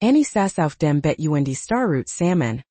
Annie saß auf dem Bett und starrte Salmon.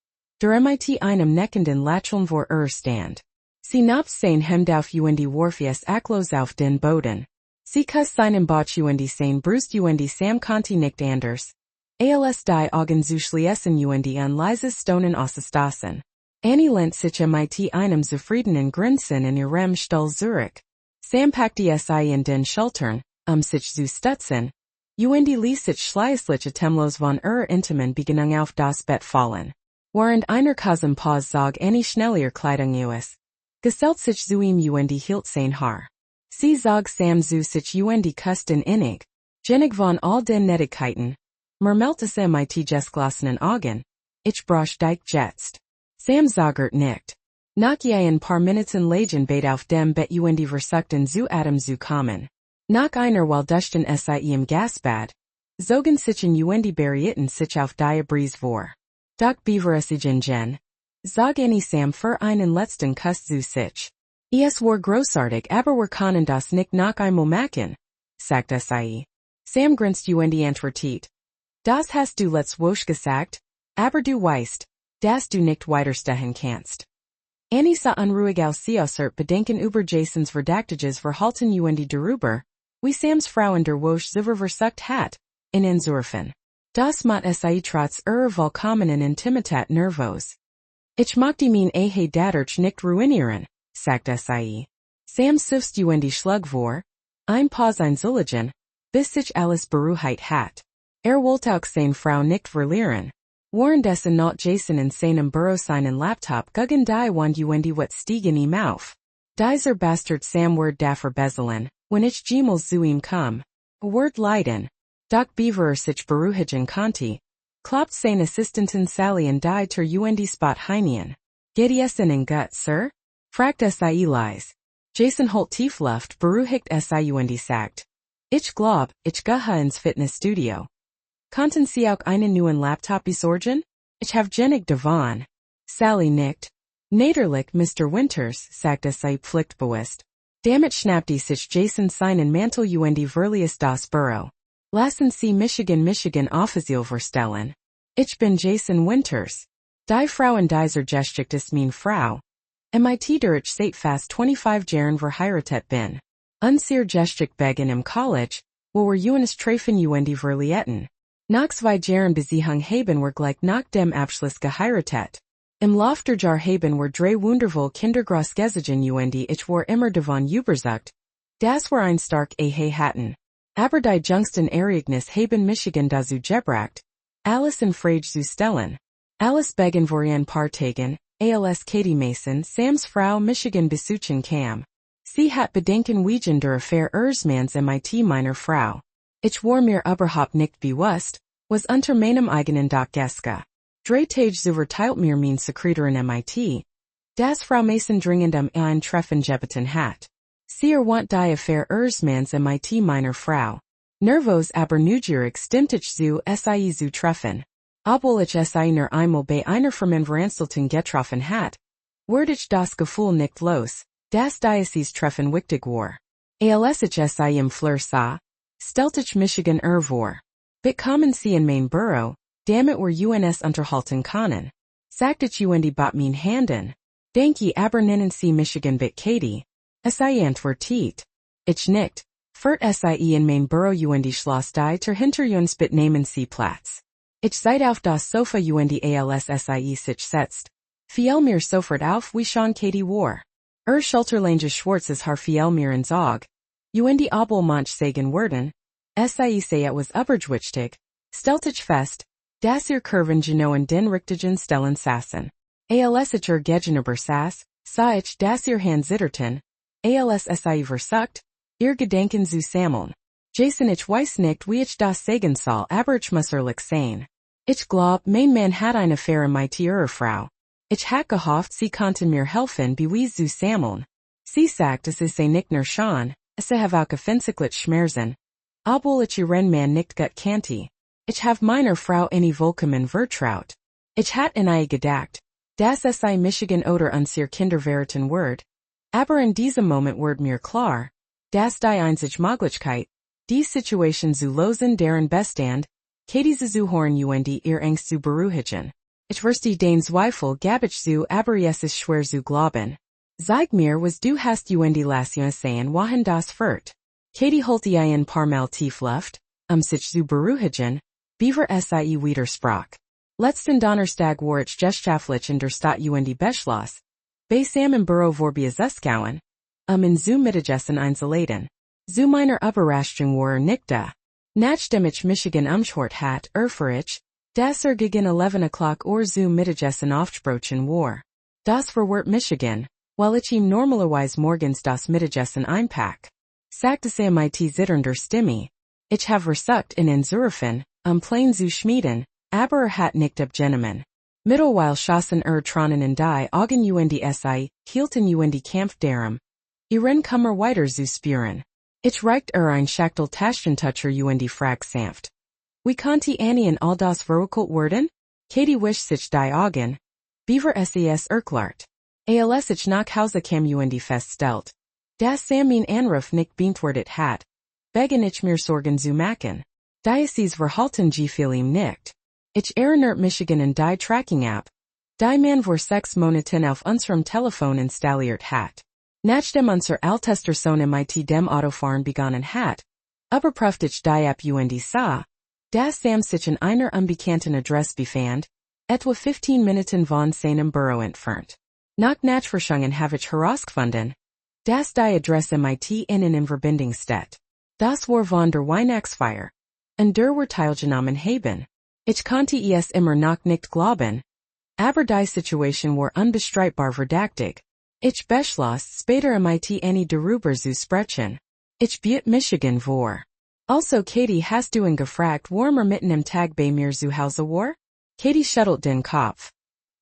Der mit einem neckenden Lächeln vor stand. Sie nahm sein Hemd auf und warf es achtlos auf den Boden. Sie kuss seinen Bauch und sein Brust und Sam konnte nicht anders. Als die Augen zu schließen und an leises Stonen auszustoßen. Annie lehnt sich mit einem zufriedenen Grinsen in ihrem Stuhl zurück. Sam packte sich in den Schultern, sich zu stützen. Und ließ sich schließlich atemlos von intimen Begegnung auf das Bett fallen. Während einer kurzen Pause zog Annie schnell ihre Kleidung aus. Gesellt sich zu ihm und hielt sein Haar. Sie zog Sam zu sich und kussten innig. Genig von all den Nettigkeiten. Murmelte es mit gestglossenen Augen. Ich brauch dich jetzt. Sam zagert nicht. Nach ein paar Minuten lagen beide auf dem Bett und versuchten zu Atem zu kommen. Nach einer Weile duschten sie im Gasbad. Zogen sich und beritten sich auf die Brise vor. Doch bevorresigen Jen. Zog Annie Sam für einen letzten Kuss zu sich. Es war großartig, aber wir können das nicht noch einmal machen, sagte sie. Sam grinste und antwortete. Das hast du letzt wohl gesagt, aber du weißt, dass du nicht weiterstehen kannst. Annie sah unruhig aus sie äußert Bedenken über Jasons verdächtiges Verhalten und darüber, wie Sams Frau in der Woche sie versucht hat, in Entsurfen. Das macht sie trotz ihrer vollkommenen Intimität nervös. Ich möchte mein Ehe dadurch nicht ruinieren, sagte sie. Sam suffst und schlug vor, ein paar Einzulagen, bis sich alles beruhigt hat. Wollte auch seine Frau nicht verlieren. Währenddessen not Jason in seinem Büro seinen Laptop gegen die Wand und wat stiegen ihm auf. Dieser Bastard Sam word dafür bezahlen, wenn ich jemals zu ihm komm. Word leiden. Doch beaver sich beruhigen konnte. Klopft seine Assistentin Sally in die Tür und Spot hinein. Geht es Ihnen gut, Sir? Fragt sie leise. Jason holt tief Luft, beruhigt sie und sagt. Ich glaub, ich gehe ins Fitnessstudio. Konnten Sie auch einen neuen Laptop besorgen? Ich have genig davon. Sally nickt. Naderlich, Mr. Winters, sagte sie pflichtbewusst. Damit schnappte sich Jason seinen Mantel und verließ das Büro. Lassen Sie Michigan Offiziell verstellen. Ich bin Jason Winters. Die Frau in dieser Geschichte ist meine Frau. Mit der ich seit fast 25 Jahren verheiratet bin. Unser Geschichte begann im College, wo wir uns treffen und verlieten. Nach 2 Jahren Beziehung haben wir gleich nach dem Abschluss geheiratet. Im Lauf der Jahr haben wir 3 wundervolle Kinder großgezogen und ich war immer davon überzeugt, dass wir ein stark Ehe hatten. Aber die jüngsten Ereignisse haben Michigan dazu gebracht, alles in Frage zu stellen. Alles begann vor ein paar Tagen, als Katie Mason, Sams Frau Michigan besuchen kam. Sie hat Bedenken wegen der Affäre ihres Manns mit meiner Frau. Ich war mir überhaupt nicht bewusst, was unter meinem eigenen Dach geschah. 3 Tage verteilt mir mein Sekretärin mit, dass Frau Mason dringend ein Treffen gebeten hat. Sie want die Affäre ihres Manns mit meiner Frau. Nervös aber neugierig stimmt ich zu sie zu treffen. Obwohl ich sie nur einmal bei einer Firmenveranstaltung getroffen hat, wurde ich das Gefühl nicht los, dass dieses Treffen wichtig war. Als ich sie im Flur sah, stellte ich Michigan vor. Kommen Sie in mein Büro, damit wir uns unterhalten können. Sagt ich und bat mein Handen. Denke aber nennen Sie Michigan Katie. Sie antwortet. Ich nicht. Furt sie in mein Büro und schloss die Tür hinter uns nehmen Sie Platz. Ich seid auf das Sofa und als sie sich setzt. Fiel mir sofort auf wie schon Katie war. Schulterlange schwarzes Haar fiel mir ins Auge. Und obwohl manch sagen werden. Sie say was übergewichtig, stellt ich fest, dass ihr Kurven genau in den richtigen Stellen saßen. Als ich gegenüber saß, sah ich, dass ihr Hand zitterten, als sie versucht, ihr Gedenken zu sammeln. Jason ich weiß nicht wie ich das sagen soll, aber ich muss ehrlich sein. Ich glaub, mein Mann hat eine Affäre mit ihrer Frau. Ich hat gehofft, sie konnten mir helfen, Beweis zu sammeln. Sie sagt, es ist nicht nur schon, sie have auch offensichtlich Schmerzen. Obwohl ich ihren Mann nicht gut kannte. Ich have meiner Frau eine vollkommen vertraut. Ich hat in ihr gedacht, dass sie Michigan oder unser Kinder verraten wird. Aber in diesem Moment wird mir klar, dass die einzige Möglichkeit, die Situation zu lösen deren Bestand, Katie zu horn und ihr Angst zu beruhigen. Ich verstehe den Zweifel gabich zu, aber es ist schwer zu glauben. Zeig mir was du hast und lassen sein wohin das führt. Katie holt ein paar Mal tief Luft, sich zu beruhigen, beaver sie widersprach. Letzten Donnerstag war ich geschaftlich in der Stadt und Beschloss. Bei Sam im Büro vorbeizuskauen, in zu Mittagessen einzuladen. Zu meiner Überraschung war nicht da. Nachdem ich Michigan umschort hat, für ich, dass gegen 11 o'clock zu Mittagessen aufgebrochen war. Das verwirrt Michigan, weil ich ihm normalerweise morgens das Mittagessen einpack. Sagte Sam mit zitternder Stimme. Ich have versucht in Entzurufen, Plan zu schmieden, aber hat nicht abgenommen. Mittelweil schossen tronen in die Augen und sie, hielten und Kampf darum. Ihren Kummer weiter zu spüren. Ich reicht ein Schachtel Taschentucher und frag sanft. Wie konnte Annie all das verurteilt werden? Katie wischt sich die Augen. Beaver ses erklart. Als ich nach Hause kam und feststellt. Das Sam mein Anruf nicht beantwortet hat. Begen ich mir Sorgen zu machen. Dieses Verhalten gefiel ihm nicht. Ich erinnert Michigan in die Tracking-App. Die man vor 6 Monaten auf unserem Telefon installiert hat. Nachdem unser ältester Sohn mit dem Autofahren begonnen hat, überprüft ich die App und sah, dass Sam sich in einer unbekannten Adresse befand, etwa 15 Minuten von seinem Büro entfernt. Nach Nachforschungen habe ich herausgefunden, dass die Adresse mit in Verbindung steht. Das war von der Weihnachtsfeier. Und der war teilgenommen haben. Ich konnte es immer noch nicht glauben. Aber die Situation war unbestreitbar verdächtig. Ich beschloss, später mit Annie darüber zu sprechen. Ich biet Michigan vor. Also Katie hast du ihn gefragt, mitten im Tag bei mir zu Hause war? Katie schüttelt den Kopf.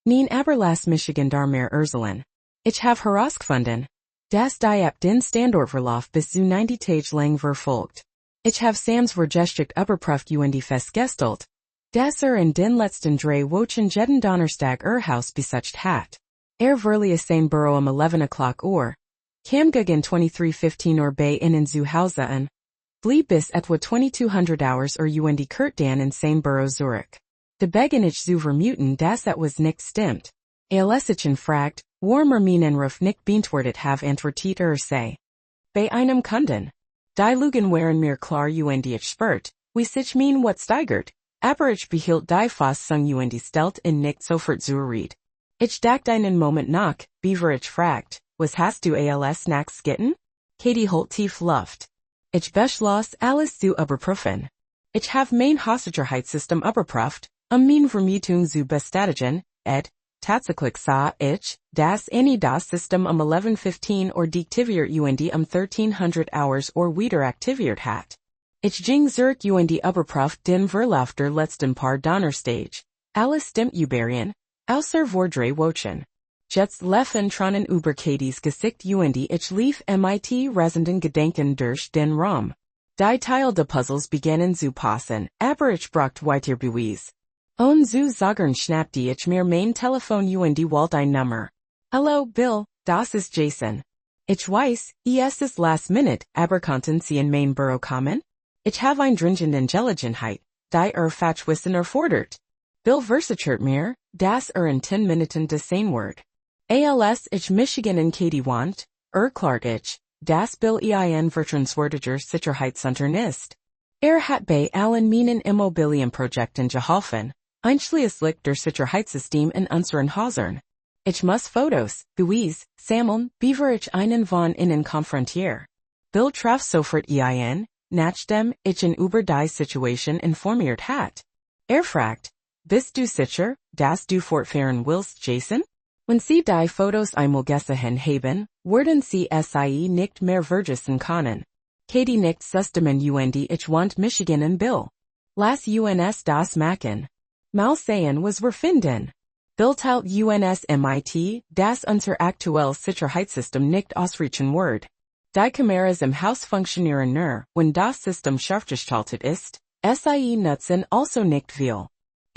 Nein, aber lass Michigan dar mehr erzählen. Ich have herausgefunden, dass die App den Standortverlauf bis zu 90 Tage lang verfolgt. Ich have Sams Vergeschicht überprüft und festgestellt, dass in den letzten 3 Wochen jeden Donnerstag Haus besucht hat. Verlieh sein Büro 11 o'clock kam gegen 23:15 bei ihnen zu Hause an, blieb bis etwa 2200 Hours und kehrt dann in sein Büro zurück. De begen ich zu vermuten, dass etwas nicht stimmt. Als ich ihn fragt, mein Anruf nicht beantwortet have antwortet sei. Bei einem Kunden. Die Lügen waren mir klar und ich spürt, wie sich was steigert, aber ich behielt die Fassung und stellt in nicht sofort zur Rede. Ich dachte einen Moment nach, beaver ich fragt, was hast du als Snacks gegessen? Katie holt tief Luft. Ich beschloss, alles zu überprüfen. Ich have mein Sicherheitssystem überprüft, mein Vermietung zu bestätigen, tatsächlich sah ich, dass Annie das System 11:15 deaktiviert und 1300 Hours wieder aktiviert hat. Ich ging zurück und überprüft den Verlauf der letzten paar Donnerstage. Alles stimmt überein, außer vor 3 Wochen. Jetzt liefen Tronen über Katies Gesicht und ich lief mit resenden Gedanken durch den Raum. Die Teil de Puzzles begannen zu passen, aber ich brauchte weiter Beweis. Und zu sagen schnappte ich mir mein Telefon und wollte ein Nummer. Hallo Bill, das ist Jason. Ich weiß, es ist last minute, aber konnten Sie in mein Büro kommen? Ich habe ein dringenden Gelegenheit, die Fachwissen erfordert. Bill versichert mir, dass in 10 Minuten das sein wird. Als ich Michigan in Katie want, klart ich, dass Bill ein vertrauenswürdiger Sicherheitsunternehmen ist. Hat bei allen meinen Immobilienprojekten geholfen, einschließlich der Sicherheitssystem in unseren Häusern. Ich muss Fotos, Beweis, sammeln, bevor ich einen von ihnen konfrontiere. Bill traf sofort ein, nachdem ich ihn über die Situation informiert hat. Fragt, bist du sicher, dass du fortfahren willst, Jason? Wenn Sie die Fotos einmal gesehen haben, werden Sie sie nicht mehr vergessen können. Katie nicht zusammen und ich want Michigan und Bill. Lass uns das machen. Mal sehen was wir finden. Bill teilt uns mit, dass unser aktuelles Sicherheitssystem nicht ausreichen wird. Die Kameras im Haus funktionieren nur, wenn das System scharfgeschaltet ist, sie nutzen also nicht viel.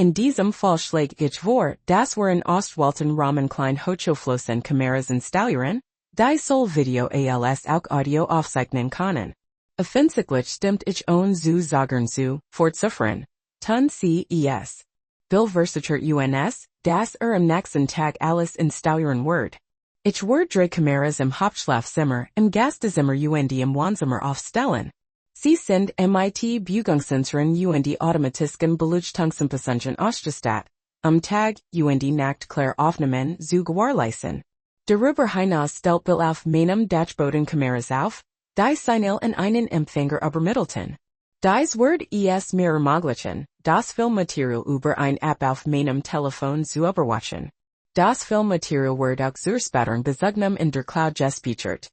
In diesem Fall schlägt ich vor, dass wir in Ostwalten Rahmen klein hochflossen Kameras installieren, die soll Video als auch Audio aufzeichnen können. Offensichtlich stimmt ich zu sagen zu, fortzufahren. Tun ces. Bill versichert uns, das im nächsten Tag alles in stauern Word. Ich Word drei Kameras im Hauptschlafzimmer, im Gastezimmer und im Wohnzimmer aufstellen. Sie sind mit Bewegungssensren und automatischen Beleuchtungsimpulsionen ausgestattet. Am Tag und Nacht klar aufnehmen zu gewährleisten. Darüber hinaus stellt Bill auf meinem Dashboden Kameras auf, die Signal in einen Empfänger übermittelten. Dies Word es mir ermöglichen, das Filmmaterial über ein App auf meinem Telefon zu überwachen. Das Filmmaterial wird auch zur späteren Bezugnahme in der Cloud gespeichert.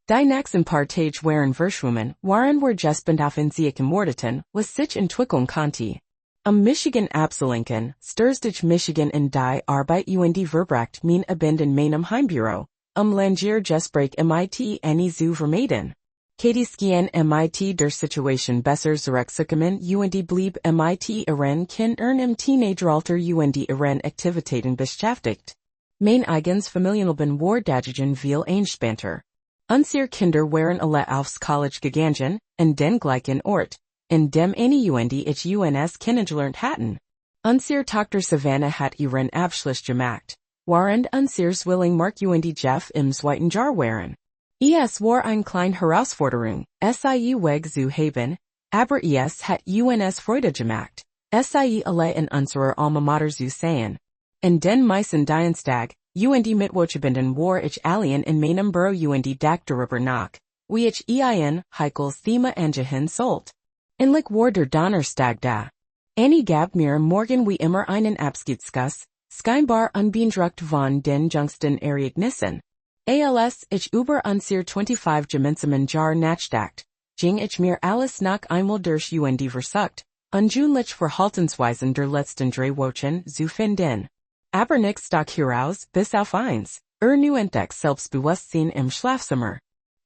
Die nächsten paar Tage waren verschwommen, waren wir gespannt auf Insieken Mordeten, was sich entwickeln konnte. Am Michigan Abselinken, stürzte Michigan in die Arbeit und verbracht mein Abend in meinem Heimbüro, Langier Gespräch mit eine zu vermeiden. Skien mit der Situation besser zurechtzukommen und blieb mit ihren Kindern im Teenageralter und ihren Aktivitäten beschäftigt. Mein eigens Familienleben war dagegen viel entspannter. Unsere Kinder waren alle aufs College gegangen, an den gleichen Ort, in dem eine und ich uns kennengelernt hatten. Unsere Tochter Savannah hat ihren Abschluss gemacht, während unsere Zwilling Mark und Jeff im zweiten Jahr waren. Es war eine kleine Herausforderung, sie weg zu haben, aber es hat uns Freude gemacht, sie alle in unserer Alma Mater zu sehen. In den meisten Dienstag, und Mittwochabenden war ich allein in meinem Büro und dachte darüber nach, wie ich Heikels Thema angehen sollte. Endlich war der Donnerstag da. Annie gab mir morgen wie immer einen Abschiedskuss, scheinbar unbeeindruckt von den jüngsten Ereignissen. Als ich über unsere 25 gemeinsamen Jahre nachdacht, ging ich mir alles noch einmal durch und versucht, ungewöhnliche Verhaltensweisen der letzten 3 Wochen zu finden. Aber nichts doch hieraus, bis auf eins, nu entdeckt Selbstbewusstsein im Schlafzimmer.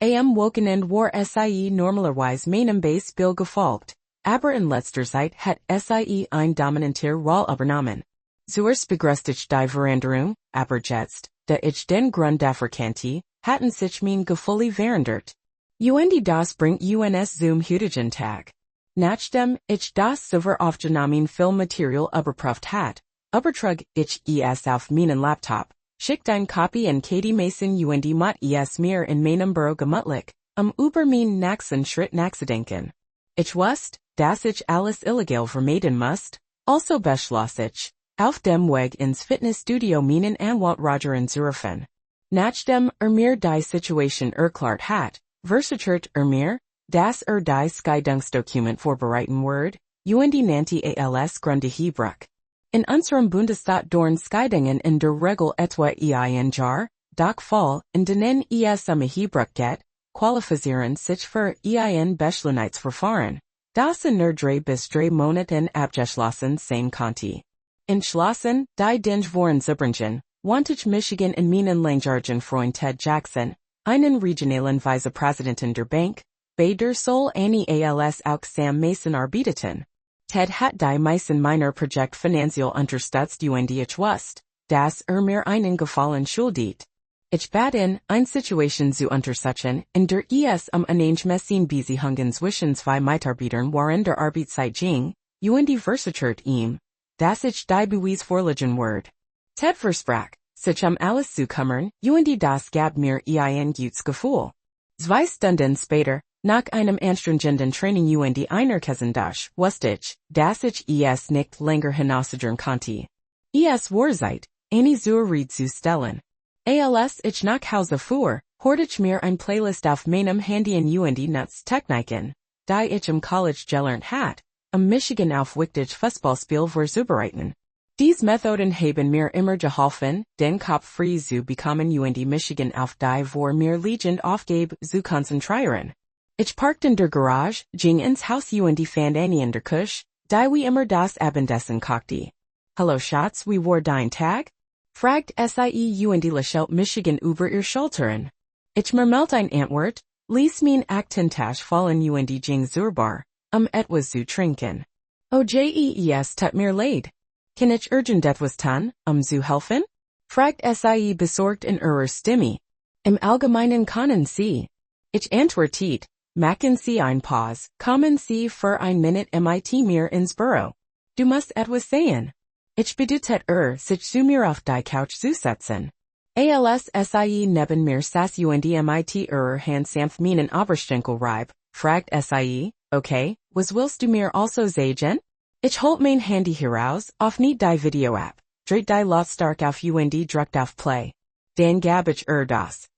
Am Wochenende war sie normalerweise meinem Beispiel gefolgt, aber in letzter Zeit hat sie eine dominante Rolle übernommen. Zuerst begrüßte ich die Veränderung, aber jetzt, da ich den Grund dafür kannte, hatten sich mein Gefühle verändert. Und das bringt uns zum heutigen Tag. Nachdem ich das Server aufgenommen Filmmaterial überprüft hat, übertrug ich es auf meinen Laptop, schickt ein Copy an Katie Mason und mat es mir in meinem Büro gemütlich, über mein nächsten Schritt nachzudenken. Ich wusste, dass ich alles illegal vermeiden musste, also beschloss ich, auf dem Weg ins Fitnessstudio meinen Anwalt Roger anzurufen. Nachdem mir die Situation erklärt hat, versichert mir, dass die Scheidungsdokument vorbereiten wird, und nannte als Gründe Hebruch. In unserem Bundesstaat dorn Scheidungen in der Regel etwa ein Jahr, doch Fall, in denen es Hebruch geht, qualifizieren sich für ein Beschleunigungsverfahren, das in nur 3 bis 3 Monaten abgeschlossen sein konnte. Entschlossen, die Dinge waren Zubringen, wanted Michigan in meinen langjährigen Freund Ted Jackson, einen regionalen Vizepräsidenten der Bank, bei der Soul Annie als auch Sam Mason arbeiteten. Ted hat die meisten meiner Projekt finanziell unterstützt und ich wusste, dass mir einen Gefallen schuldet. Ich bat ihn, eine Situation zu untersuchen, in der es unangemessen Beziehungen zwischen 2 Mitarbeitern während der Arbeitszeit ging, und versichert ihm, dass ich die Beweis vorlegen würde. Ted versprach, sich alles zu kümmern, und das gab mir ein gutes Gefühl. 2 Stunden später, nach einem anstrengenden Training und einer Kessendash, wusste ich, dass ich es nicht länger hinausgehen konnte. Es war Zeit, eine Zuhörerin zu stellen. Als ich nach Hause fuhr, hörte ich mir ein Playlist auf meinem Handy und Nutztechniken, die ich im College gelernt hat, Michigan auf wichtig Fußballspiel vorzubereiten. Dies Methoden haben mir immer geholfen, den Kopf frei zu bekommen und Michigan auf die vor mir liegend Aufgabe zu konzentrieren. Ich parkte in der Garage, ging ins Haus und fand Annie in der Küche, die wie immer das Abendessen kochte. Hallo Schatz, wie war dein Tag? Fragt sie und lächelt Michigan über ihr Schultern. Ich murmelte ein Antwort, ließ mein Aktentasche fallen und ging zur Bar, etwas zu trinken. Oh jes tut mir leid. Kann ich irgendetwas tun, zu helfen? Fragt sie besorgt in ihrer Stimme. Im Allgemeinen können Sie. Ich antwortet, machen Sie ein Pause, kommen Sie für ein Minute mit mir ins Büro. Du musst etwas sehen. Ich bedeutet sich zu mir auf die Couch zu setzen. Als sie neben mir saß und mit Hand sanft meinen Oberschenkel rieb, fragt sie, okay, was willst du mir also sagen? Ich holt mein Handy heraus, öffnet die Video-App, dreht die Lautstärke auf und drückt auf Play. Dann gab ich das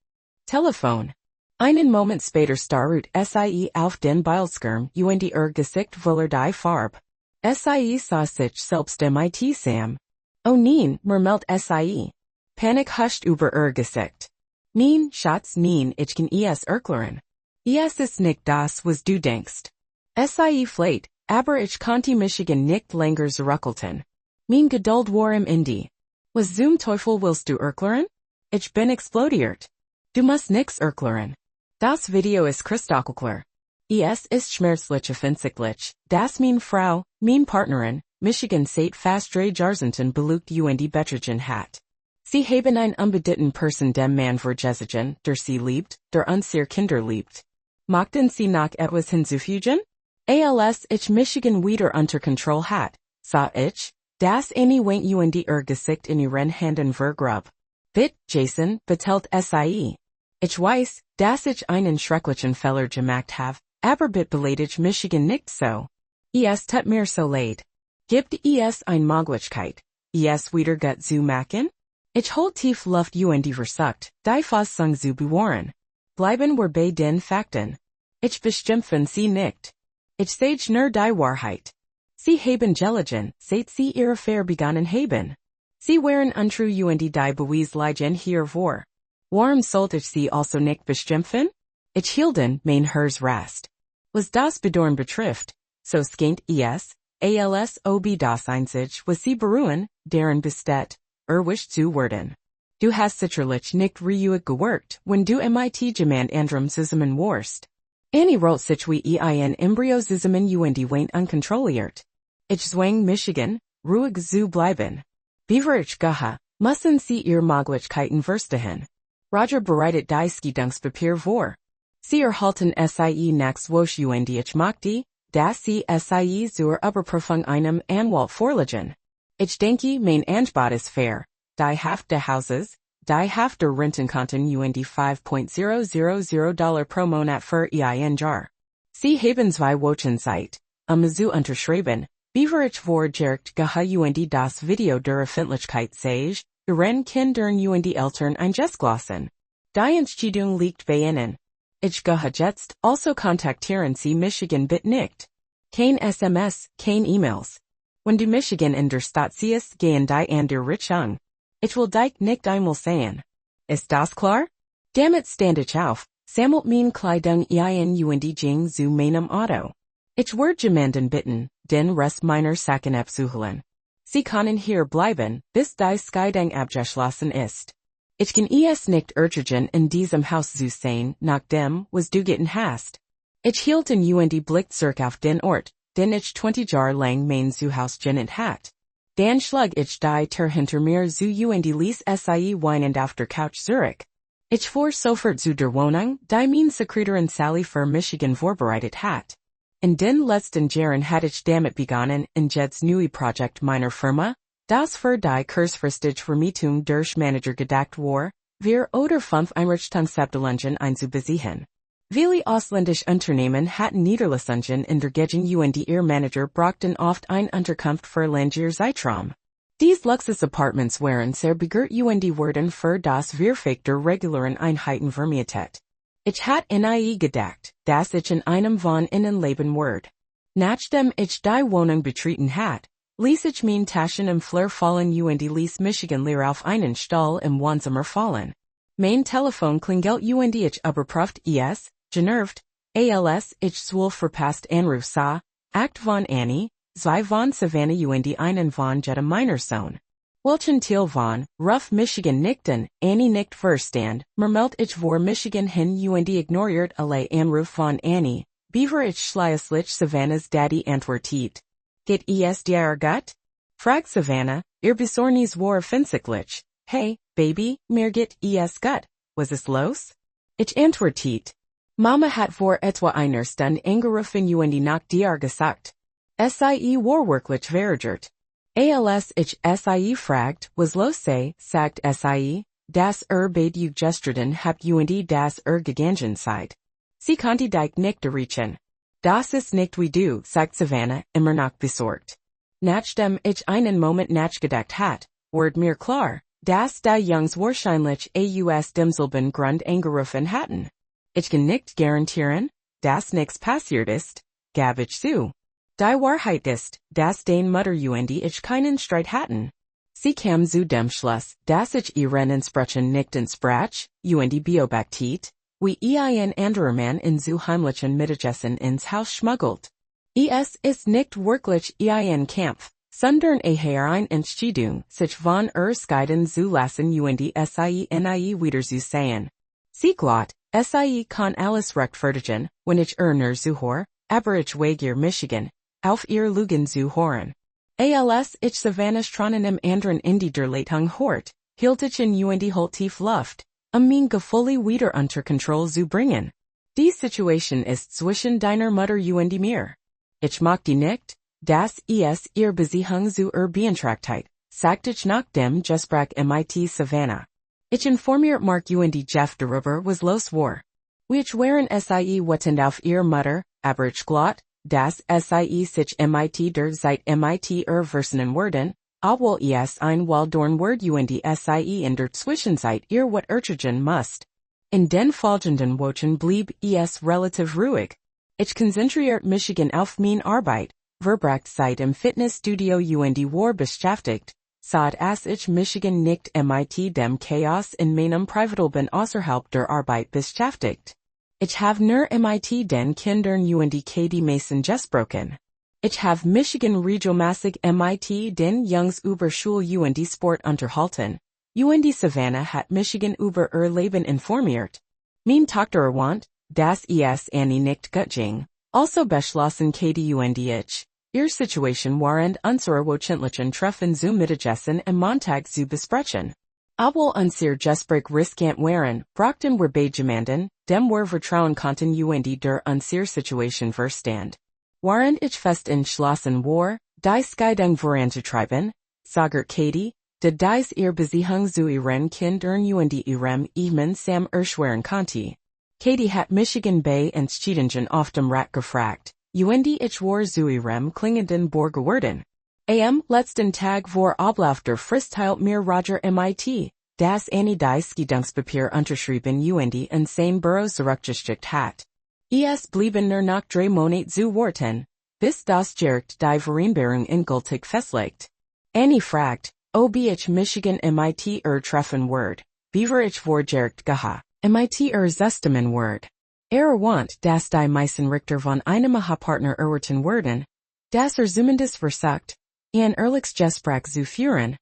Telefon. Einen Moment später starrt sie auf den Bildschirm und Gesicht voller die Farbe. Sie sah sich selbst mit Sam. Oh nein, murmelt sie. Panik huscht über Gesicht. Nein, Schatz, nein, ich kann es erklären. Es ist nicht das, was du denkst. Sie fleht, aber ich konnte mich nicht länger zurückhalten. Mein Geduld war im Ende. Was zum Teufel willst du erklären? Ich bin explodiert. Du musst nix erklären. Das Video ist kristallklar. Es ist schmerzlich offensichtlich, dass meine Frau, meine Partnerin, Michigan seit fast 3 Jahrzehnten belugt und betrogen hat. Sie haben ein unbedeutenden Person dem Mann vergessen, der sie liebt, der unsere Kinder liebt. Möchten Sie noch etwas hinzufügen? Als ich Michigan wieder unter Kontrolle hat, sah ich, dass eine Wink und Gesicht in ihren Händen vergrub. Bit, Jason, betelt sie. Ich weiß, dass ich einen schrecklichen Fehler gemacht habe, aber bit beleidigt Michigan nicht so. Es tut mir so leid. Gibt es eine Möglichkeit, es wieder gut zu machen? Ich hol tief Luft und versucht, die Fassung zu bewahren. Bleiben wir bei den Fakten. Ich beschimpfen sie nicht. Ich sage nur die Wahrheit. Sie haben gelogen, seit sie ihre Affäre begonnen haben. Sie waren untrue und die Beweis liegen hier vor. Warum sollte ich sie also nicht beschimpfen? Ich hielden mein Herz rast. Was das Bedauern betrifft, so skint es, als ob das einzig, was sie beruhen, deren besteht, wish zu werden. Du hast sicherlich nicht ruhig geworkt, wenn du mit jemand anderem zusammen warst. Annie rollt sich wie ein Embryo zusammen und weint unkontrolliert. Ich zwang Michigan, ruhig zu bleiben. Beaver ich gehe, müssen sie ihr Möglichkeiten verstehen. Roger bereitet die Gedankspapier vor. Sie erhalten sie nachts wosch und ich möchte, dass sie sie zur Überprüfung einem Anwalt vorlegen. Ich denke, mein Angebot ist fair. Die Hälfte Hauses, die Hälfte Rentenkonten und $5.000 pro Monat für ein Jahr. Sie haben 2 Wochen Zeit, zu unterschreiben, beaver ich vorgeregt gehe und das Video der Öffentlichkeit sage, ihren Kindern und Eltern eingeschlossen. Die Entscheidung liegt bei ihnen. Ich gehe jetzt, also kontaktieren Sie Michigan bitte nicht. Kein SMS, kein E-Mails. Wenn du Michigan in der Stadt siehst, gehen die an der Richtung. Ich will dich nicht einmal sehen. Ist das klar? Damit stand ich auf, sammelt mein Kleidung ein und ging zu meinem Auto. Ich würde jemanden bitten, den Rest meiner Sachen abzuholen. Sie können hier bleiben, bis die Scheidung abgeschlossen ist. Ich kann es nicht ertragen in diesem Haus zu sein, nach dem, was du getan hast. Ich hielt in und Blick zurück auf den Ort, den ich 20 Jahre lang mein Zuhause genannt hat. Dann schlug ich die Tür hinter mir zu und ließ sie weinend auf der Couch zurück. Ich fuhr sofort zu der Wohnung, die mein Sekretärin Sally für Michigan vorbereitet hat. In den letzten Jahren hatte ich damit begonnen, in Jed's neue Projekt meiner Firma, das für die kurzfristige Vermietung durch Manager gedacht war, 4 oder 5 Einrichtungsabteilungen einzubeziehen. Viele ausländische Unternehmen hatten Niederlassungen in der Gegend und ihr Manager brachten oft ein Unterkunft für längere Zeitraum. Dies Luxus-Apartments waren sehr begehrt und wurden für das Verfecht der regulären Einheiten vermietet. Ich hatte nie gedacht, dass ich in einem von ihnen leben würde. Nachdem ich die Wohnung betreten hatte, ließ ich mein Taschen im Flur fallen und ließ Michigan leer auf einen Stuhl im Wohnzimmer fallen. Mein Telefon klingelt und ich überprüft es, genervt, als ich 12 verpasst Anruf sah, Act von Annie, 2 von Savannah und einen von Jetta meiner Sohn. Welchen Teil von, Ruff Michigan nickten, Annie nickt verstand, murmelt ich vor Michigan hin und ignoriert alle Anruf von Annie, beaver ich schließlich Savannahs Daddy antwortet. Geht es dir gut? Fragt Savannah, ihr Besorgnis war offensichtlich. Hey, Baby, mir geht es gut. Was ist los? Ich antwortet. Mama hat vor etwa einer Stunde angerufen und nach dir gesagt. Sie Warwerklich vergert. Als ich Sie fragt, was los sei, sagt Sie, das beid gestritten habt und das gegangen seid. Sie konnte dich nicht erreichen. Das ist nicht wie du, sagt Savannah, immer noch besorgt. Nachdem ich einen Moment nachgedacht hat, ward mir klar, dass die Jungs wahrscheinlich aus demselben Grund angerufen hatten. Ich kann nicht garantieren, dass nichts passiert ist, gab ich zu. Die Wahrheit ist, dass den Mutter und ich keinen Streit hatten. Sie kam zu dem Schluss, dass ich ihren Entsprechen nicht entsprach, und beobachtet, wie ein anderer Mann in zu heimlichen Mittagessen ins Haus schmuggelt. Es ist nicht wirklich ein Kampf, sondern eine Entscheidung, sich von scheiden zu lassen und sie wieder zu sehen. Sie glaubt, sie kann alles rechtfertigen, wenn ich nur zuhöre, aber ich weigere Michigan, auf ihr Lügen zu hören. Als ich Savannahs Tronen im anderen Ende der Leitung hört, hielt ich in und holt tief Luft, mein Gefühle wieder unter Kontrolle zu bringen. Die Situation ist zwischen deiner Mutter und mir. Ich mag die nicht, dass es ihr Beziehung zu beantragt, sagt ich nach dem Gespräch mit Savannah. Ich informiert Mark und Jeff darüber, was los war. Ich waren sie wütend auf ihr Mutter, aber ich glatt, dass sie sich mit der Zeit mit versennen werden, obwohl es ein Waldorn word und sie in der Zwischenzeit ihr wat ertragen musst. In den folgenden Wochen blieb es relativ ruhig. Ich konzentriert Michigan auf mein Arbeit, verbracht Zeit im Fitnessstudio und war beschäftigt, als ich Michigan nicht mit dem Chaos in meinem Privatleben außerhalb der Arbeit beschäftigt. Ich habe nur mit den Kindern und Katie Mason gesprochen. Ich habe Michigan regelmäßig mit den Jungs über Schule und Sport unterhalten, und Savannah hat Michigan über ihr Leben informiert. Mein Tochter want, dass es Annie nicht gut ging, also beschlossen Katie und ich, ihr Situation während unserer wöchentlichen Treffen zu Mittagessen am Montag zu besprechen. Obwohl unser Gespräch riskant waren, brachten wir beide jemanden, dem wir vertrauen konnten und der unsere Situation verstand. Während ich fest entschlossen war, die Scheidung voranzutreiben, sagte Katie, da dies ihr Beziehung zu ihren Kindern und ihrem Ehemann Sam erschweren konnte. Katie hat Michigan bei Entscheidungen auf dem Rat gefragt, und ich war zu ihrem klingenden Bohr geworden. Am letzten Tag vor Ablauf der Frist teilt mir Roger mit, dass Annie dies Gedankspapier unterschrieben und in sein Büro zurückgeschickt hat. Es blieben nur noch 3 Monate zu warten, bis das Gericht die Vereinbarung endgültig festlegt. Annie fragt, ob ich Michigan mit treffen werde, beaver ich vor Gericht geha, mit zusammen werde. Want, dass die meisten Richter von einem Partner erwarten werden, dass zumindest versucht, ein ehrliches Gespräch zu führen,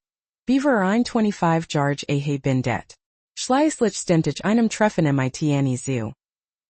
beaver 25 Jahre bindet. Schließlich stimmt ich einem Treffen mit Annie zu.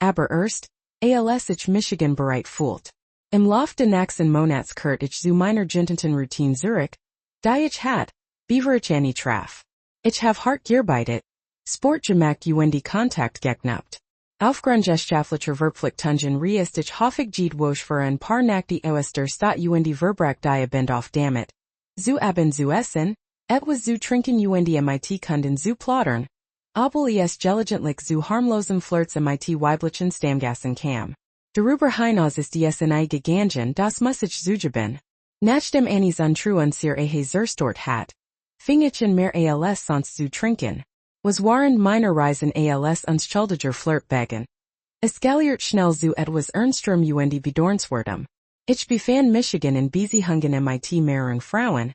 Aber erst, als ich Michigan bereit fühlt. Im Lauf des nächsten Monats kehrt ich zu meiner gententen Routine zurück, die ich hat, beaver ich Annie traf. Ich have hart gearbeitet, Sport gemacht und Kontakt geknüpft. Aufgrund geschaftlicher Verpflichtungen ist ich häufig wosch für ein paar Nächte aus der Stadt und verbracht die Band auf damit. Zu Abend zu essen, etwas zu trinken und mit Kunden zu plaudern. Obwohl es gelegentlich zu harmlosen Flirts mit weiblichen Stammgassen kam. Darüber hinaus ist es eine gegangen, das muss ich zugeben. Nachdem Annies untreue unsere zerstört hat, fing ich in mehr als sonst zu trinken. Was waren meine Reisen als unschuldiger Flirtbegen. Es galiert schnell zu etwas Ernstrem und Bedornswertem. Ich befand Michigan in Beziehungen mit mehreren Frauen,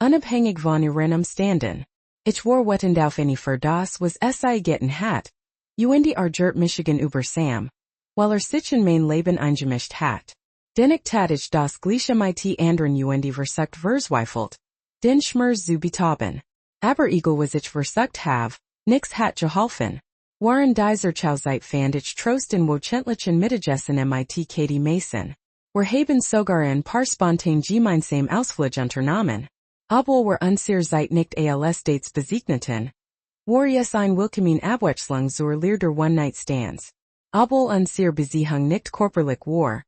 unabhängig von ihren Umständen. Ich war wütend auf Annie für das, was sie getan hat, und argert Michigan über Sam, weil sich in mein Leben eingemischt hat. Dennoch tat ich das gleiche mit anderen und versucht verzweifelt, den Schmerz zu betaben. Aber egal was ich versucht habe, nix hat geholfen. Waren dieser Chauzeit fand ich Trost in wöchentlichen Mittagessen mit Katie Mason. Wir haben sogar ein paar spontan gemeinsam Ausflüge unternommen. Obwohl wir unsere Zeit nicht als Dates bezeichneten, war es ein willkommen Abwechslung zur Leer der One-Night-Stands. Obwohl unsere Beziehung nicht körperlich war,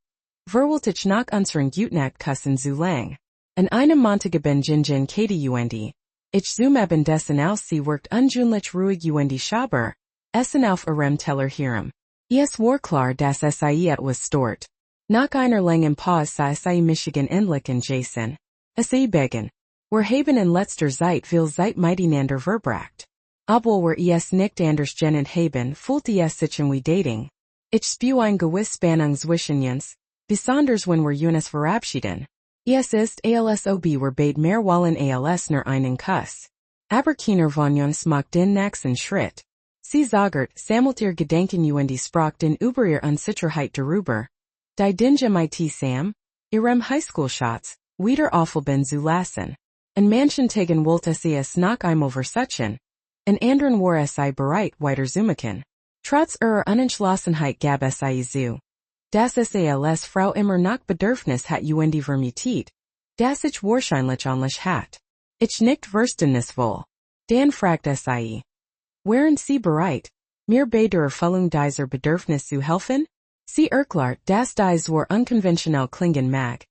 verwaltich nach unseren Gutnacht küssen zu lang. An einem Montageben Jinjin Katie UND. Ich zum dessen aus sie worked unjunlich ruhig UND Schaber. Essen auf Arem Teller Hiram. Es war klar das SIE was stort. Nach einer langen Pause sei Michigan endlich in Jason. SIE begen. Wir haben in letzter Zeit viel Zeit miteinander verbracht. Obwohl wir es nicht anders genannt haben, fühlt es sich wie dating. Ich spüre ein gewiss Spannung zwischen uns, besonders wenn wir uns verabschieden. Es ist alsob wir beide mehr wollen als nur einen Kuss. Aber keiner von uns macht den nächsten Schritt. Sie sagt, sammelt ihr Gedanken und sprach den über ihr Unsicherheit darüber. Die Dinge mit Sam, ihrem Highschool-Schatz, wieder aufhalten zu lassen. An manchen Tagen wollte sie es noch einmal versuchen. An anderen war es bereit weiter zu machen. Trotz ihrer Unentschlossenheit gab es zu. Das es als Frau immer noch Bedürfnis hat und vermietet. Das ich wahrscheinlich onlich hat. Ich nicht verständnis wohl. Dan fragt es. Wären Sie bereit, mir bei der Erfüllung dieser Bedürfnis zu helfen? Sie erklärt, dass dies war unkonventionell klingen mag.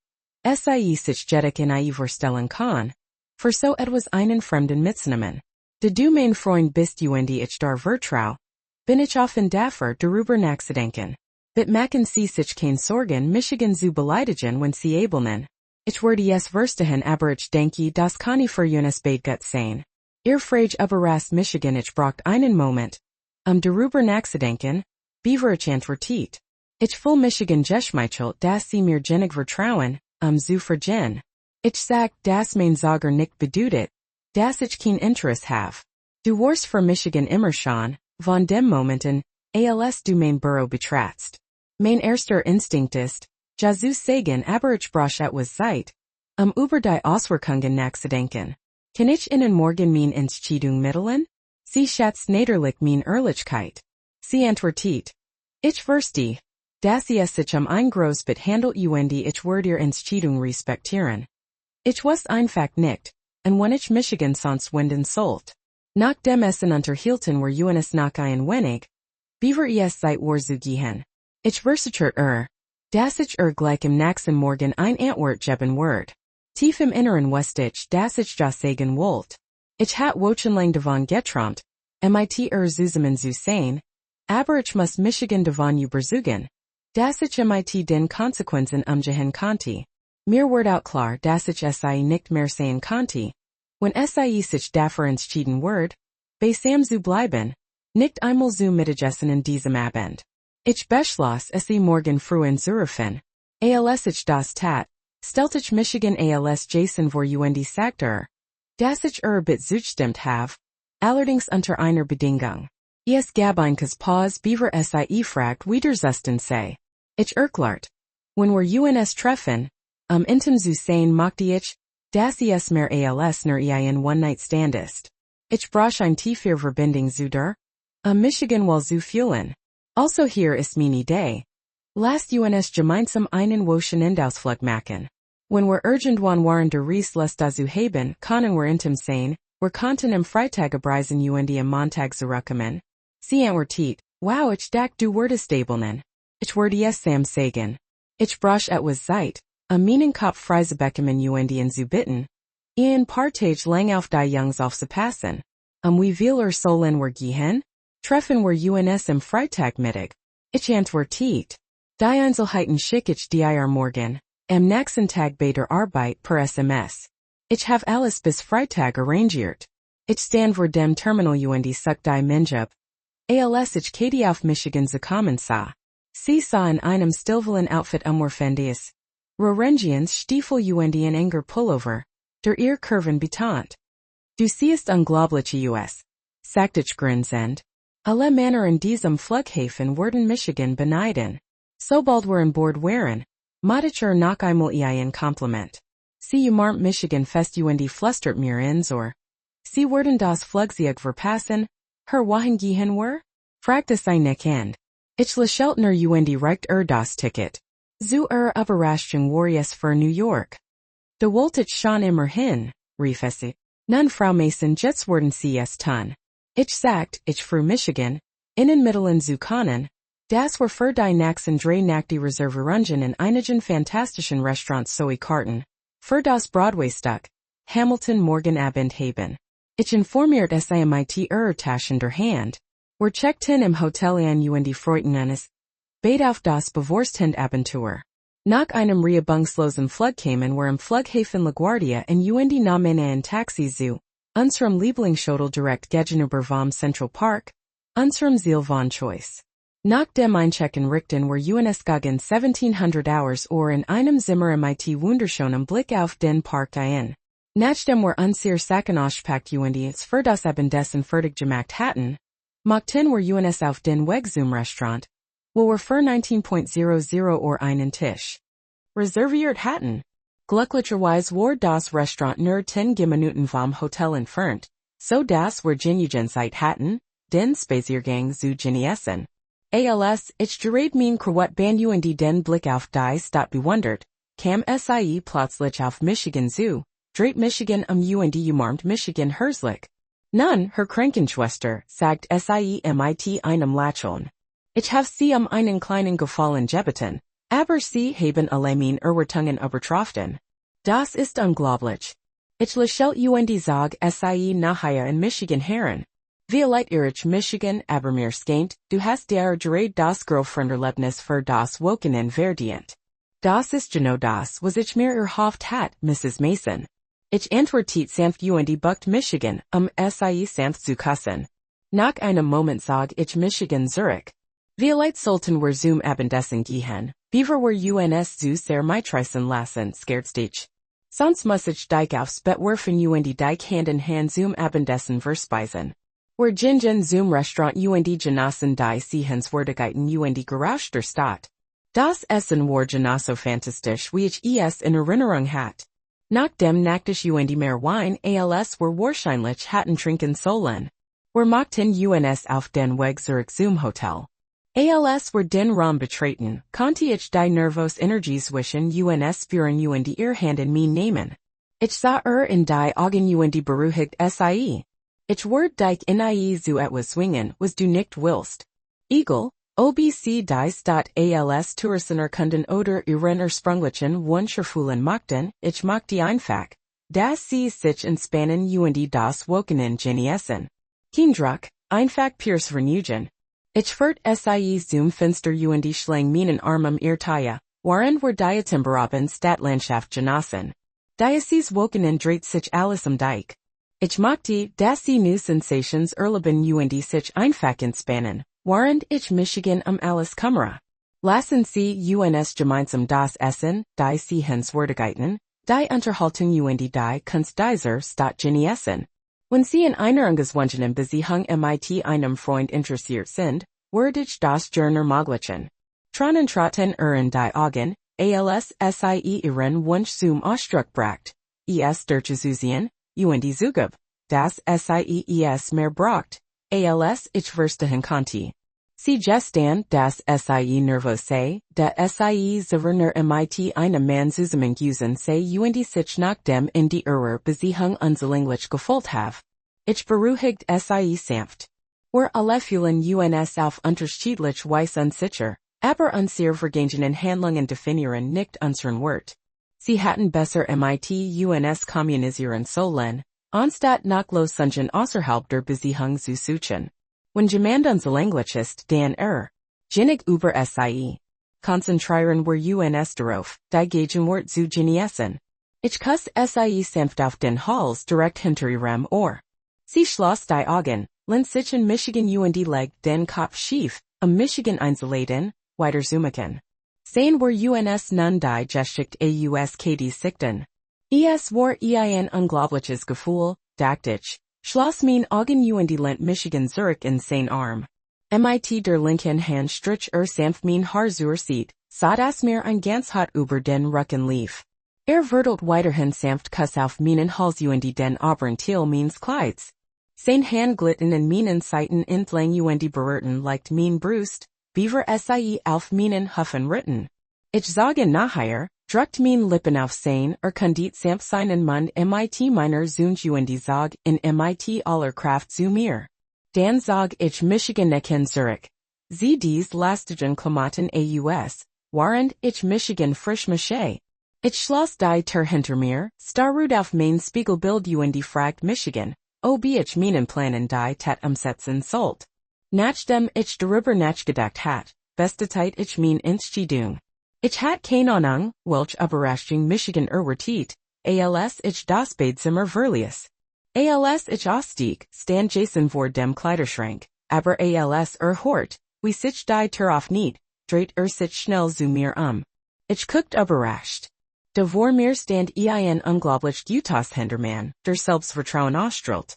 Sie sich jedoch in ihr vorstellen kann. Für so etwas einen Fremden mitzunehmen. De du mein Freund bist und ich dar vertrau. Bin ich offen dafür darüber nachzudenken. Bit machen Sie sich kein Sorgen Michigan zu beleidigen wenn Sie abelnen. Ich werde es verstehen aber ich denke das kann ich für uns beid gut sein. Ihr Frage überrascht Michigan ich braucht einen Moment. Darüber nachzudenken, beaver ich antwortet. Ich fühl Michigan geschmeichelt dass Sie mir genug vertrauen, zu vergen. Ich sag, dass mein Sager nicht bedeutet, dass ich kein Interesse have. Du warst für Michigan immer schon, von dem Momenten, als du mein Büro betratst. Mein erster Instinkt ist, zu sagen aber ich brauche etwas Zeit, über die Auswirkungen nachzudenken. Kann ich Ihnen morgen mein Entscheidung mitteilen? Sie schätzt niederlich mein Ehrlichkeit. Sie antwortet. Ich verstehe, dass es sich ein groß Bit handelt und ich werde Ihr Entscheidung respektieren. Ich weiß einfach nicht, und wenn ich Michigan sonst wenden sollt. Nach dem Essen unterhielten wir uns noch ein wenig. Beaver es seit war zu gehen. Ich versichert dass ich gleich im nächsten Morgen ein Antwort geben wird. Tief im Inneren wusste ich, dass ich das sagen wollte. Ich hat wochenlang davon geträumt, mit zusammen zu sein, aber ich muss Michigan davon überzeugen, dass ich mit den Konsequenzen umgehen konnte. Mir wird auch klar, dass ich nicht mehr sein konnte. Wenn sich dafür entschieden wird, bei Sam zu bleiben, nicht einmal zu Mittagessen in diesem Abend. Ich beschloss morgen früh anzurufen. Als ich das tat, stellte ich Michigan als Jason vor und sagte dass ich bit zugestimmt have, allerdings unter einer Bedingung. Es gab ein Pause beaver fragt wiederzusten sei. Ich erklärt. Wenn wir uns treffen, intim zu sein mochte ich, dass es mehr als nur ein One-Night-Stand ist. Ich brauche ein tiefer Verbindung zu der, Michigan will zu fühlen. Also hier ist meine Idee. Lasst uns gemeinsam einen Wochenendausflug machen. Wenn wir irgendwann während der Reise Lust dazu haben, können wir intim sein, wir konnten am Freitag abreisen und am Montag zurückkommen. Sie antwortet, wow ich dachte du würdest abelnen. Ich werde es Sam sagen. Ich brauche etwas Zeit, meinen Kopf freizubekommen und ihn zu bitten. Ein paar Tage lang auf die Jungs aufzupassen. Wie viel sollen wir gehen? Treffen wir uns am Freitagmittag. Ich antwortet. Die Einzelheiten schicke ich dir morgen. Am nächsten Tag bei der Arbeit per SMS. Ich have alles bis Freitag arrangiert. Ich stand vor dem Terminal und such die Menjab. Als ich Katie auf Michigan gekommen sah. Sie sah in einem stilvollen Outfit umwerfendies. Rorengians Stiefel und in enger Pullover. Der ihr Curven betont. Du siehst unglaublich aus. Sagt ich grinsend. Alle Männer in diesem Flughafen werden Michigan beneiden. Sobald wir an Bord wären. Modicher noch einmal ein Kompliment. Sie umarmt Michigan fest und flüstert mir ins Ohr. Sie werden das Flugzeug verpassen, her wohin gehen wir? Fragt es ein End. Ich lächelte nur und reicht das Ticket. Zu Überraschung war es für New York. Da wollte ich schon immer hin, rief es. Nun Frau Mason jetzt werden Sie es tun. Ich sagt, ich für Michigan, innen Mitteln zu können, Das war für die nächsten drei Nächte Reservierungen in einigen fantastischen Restaurants sowie Karten. Für das Broadway-Stück, Hamilton morgen Abend haben. Ich informiert mit Taschen der Hand. Wir checkten im Hotel an und freuten uns. Beid auf das bevorstehende Abenteuer. Nach einem reibungslosen Flug kamen wir im Flughafen LaGuardia und nahmen ein Taxi zu unserem Lieblingshotel direkt gegenüber vom Central Park, unserem Ziel von Choice. Nach dem Einchecken richten wir uns gegen 1700 Hours in einem Zimmer mit wunderschönem Blick auf den Park ein. Nachdem wir unsere Sachen ausgepackt und es für das Abendessen fertig gemacht hatten, machten wir uns auf den Weg zum Restaurant, wo wir für 19.00 einen Tisch reserviert hatten. Glücklicherweise war das Restaurant nur 10 Minuten vom Hotel entfernt, so dass wir genügend Zeit hatten, den Spaziergang zu genießen. Als ich gerade mein Krawett band und den Blick auf die Stadt bewundert, kam sie plötzlich auf Michigan zu, dreht Michigan und umarmt Michigan herzlich. Nun, Herr Krankenschwester, sagt sie mit einem Lächeln. Ich habe sie einen kleinen Gefallen gebeten, aber sie haben alle meine Erwartungen übertroffen. Das ist unglaublich. Ich lächelte und sag sie nachher in Michigan heran. Violet Erich Michigan, aber mir scheint, du hast dir gerade das Girlfrienderlebnis für das Wochenende verdient. Das ist genau das, was ich mir erhofft hat, Mrs. Mason. Ich antwortete sanft und bucht Michigan, sie sanft zu küssen. Nach einem Moment sag ich Michigan zurück. Violet sollten wir zum Abendessen gehen, beaver wir uns zu sehr mitreißen lassen, scherzt. Sonst muss ich dich aufs Bett werfen und dich Hand in Hand zum Abendessen verspeisen. Wir gingen zum Restaurant und genossen die Sehenswürdigkeiten und Geräusche der Stadt. Das Essen war genauso fantastisch, wie ich es in Erinnerung hat. Nach dem Nachtisch und mehr Wein als wir wahrscheinlich hatten trinken sollen. Wir machten uns auf den Weg zurück zum Hotel. Als wir den Raum betreten, konnte ich die nervös Energie zwischen uns spüren und ihr Hand in mir nehmen. Ich sah in die Augen und beruhigt sie. Ich ward dich in zu etwas swingen, was du nicht willst. Eagle, obc die Stadt als Touristenerkunden oder ihren Ursprünglichen Wunscherfüllen machten, ich machte einfach, dass sie sich entspannen und das Wochenende genießen. Kein Druck, einfach pures Vergnügen. Ich führt sie zum Fenster und schlang meinen Arm ihr Taille, waren wir die Timberabend Stadtlandschaft genossen. Dieses Wochenende dreht sich alles dich. Ich machte, dass sie new sensations erleben und sich einfach entspannen, während ich Michigan alles kümmere. Lassen sie uns gemeinsam das Essen, die Sehenswürdigkeiten, die Unterhaltung und die Kunst dieser Stadt genießen. Wenn sie in einer angeswungenen Beziehung mit einem Freund interessiert sind, würde ich das gerne möglichen. Tranen traten in die Augen, als sie ihren Wunsch zum Ausdruck bracht. Stürzte zu sehen, und zugab, dass es mehr braucht, als ich verstehen konnte. Sie gestand, dass sie nervös sei, da sie zerner mit einem Mann zusammengewiesen sei und sich nach dem in die Beziehung unzulänglich gefühlt have. Ich beruhigt sie sanft. Wir alle fühlen uns auf unterschiedlich Weise unsicher, aber unsere vergangenen Handlungen definieren nicht unseren Wert. Sie hatten besser mit uns kommunizieren sollen, anstatt nach Losungen außerhalb der Beziehung zu suchen. Wenn jemand unzulänglich ist, dann Genig über sie. Konzentrieren wir uns darauf, die Gegenwart zu genießen. Ich kuss sie sanft auf den Hals direkt hinter ihrem Ohr. Sie schloss die Augen, ließ sich in Michigan und legt den Kopf schief, Michigan einzuladen, weiter zoomen. Sehen wir uns nun die Geschichte auskd sichten. Es war ein unglaubliches Gefühl, dachte ich, schloss mein Augen und lehnt Michigan zurück in sein Arm. Mit der linken Hand strich sanft mein Haar zur Seite, so dass mir ein ganz Hot über den Rücken lief. Verdelt weiterhin sanft Kuss auf meinen Hals und den oberen Teil meines Kleids. Sein Hand glitten in meinen Seiten entlang und berührten leicht mein Brust, beaver sie auf meinen Hufen ritten. Ich sage nachher, drückt mein Lippen auf sein kondit sanft seinen Mund mit meiner Zunge und sag in mit aller Kraft zu mir. Dann sag ich Michigan necken zurück. Sie dies Lastigen Klamotten aus, waren ich Michigan frisch Maché. Ich schloss die Tür hinter mir, starrte auf mein Spiegelbild und fragt Michigan, ob ich meinen Planen die Tat umsetzen sollt. Nachdem ich darüber nachgedacht hat, besteht ich mein Entscheidung. Ich hat keine Ahnung, welch Überraschung Michigan erwartet, als ich das Badezimmer verließ. Als ich ausstieg, stand Jason vor dem Kleiderschrank, aber als hort, wie sich die Tür aufnied, dreht sich schnell zu mir Ich guckt überrascht. De vor mir stand ein unglaublich gutes Hintermann, der Selbstvertrauen ausstrahlt.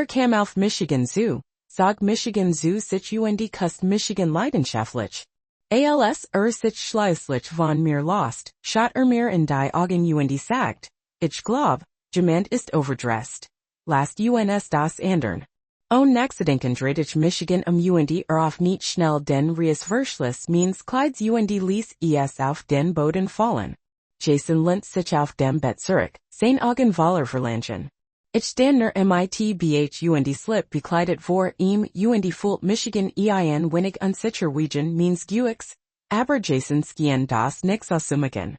Kam auf Michigan zu, sag Michigan zu sich und kust Michigan leidenschaftlich. Als sich schließlich von mir lost, schaut mir in die Augen und sagt, ich glaub, jemand ist overdressed. Last uns das ändern. Nachzudenken dreht ich Michigan und auf nicht schnell den Reißverschluss meines Kleids und ließ es auf den Boden fallen. Jason lehnt sich auf dem Bett zurück, sein Augen voller Verlangen. Ich stand nur mit und slip bekleidet vor ihm und fühlt Michigan ein wenig unsicher wegen meines Guicks, aber Jason schien das nicht auszumachen.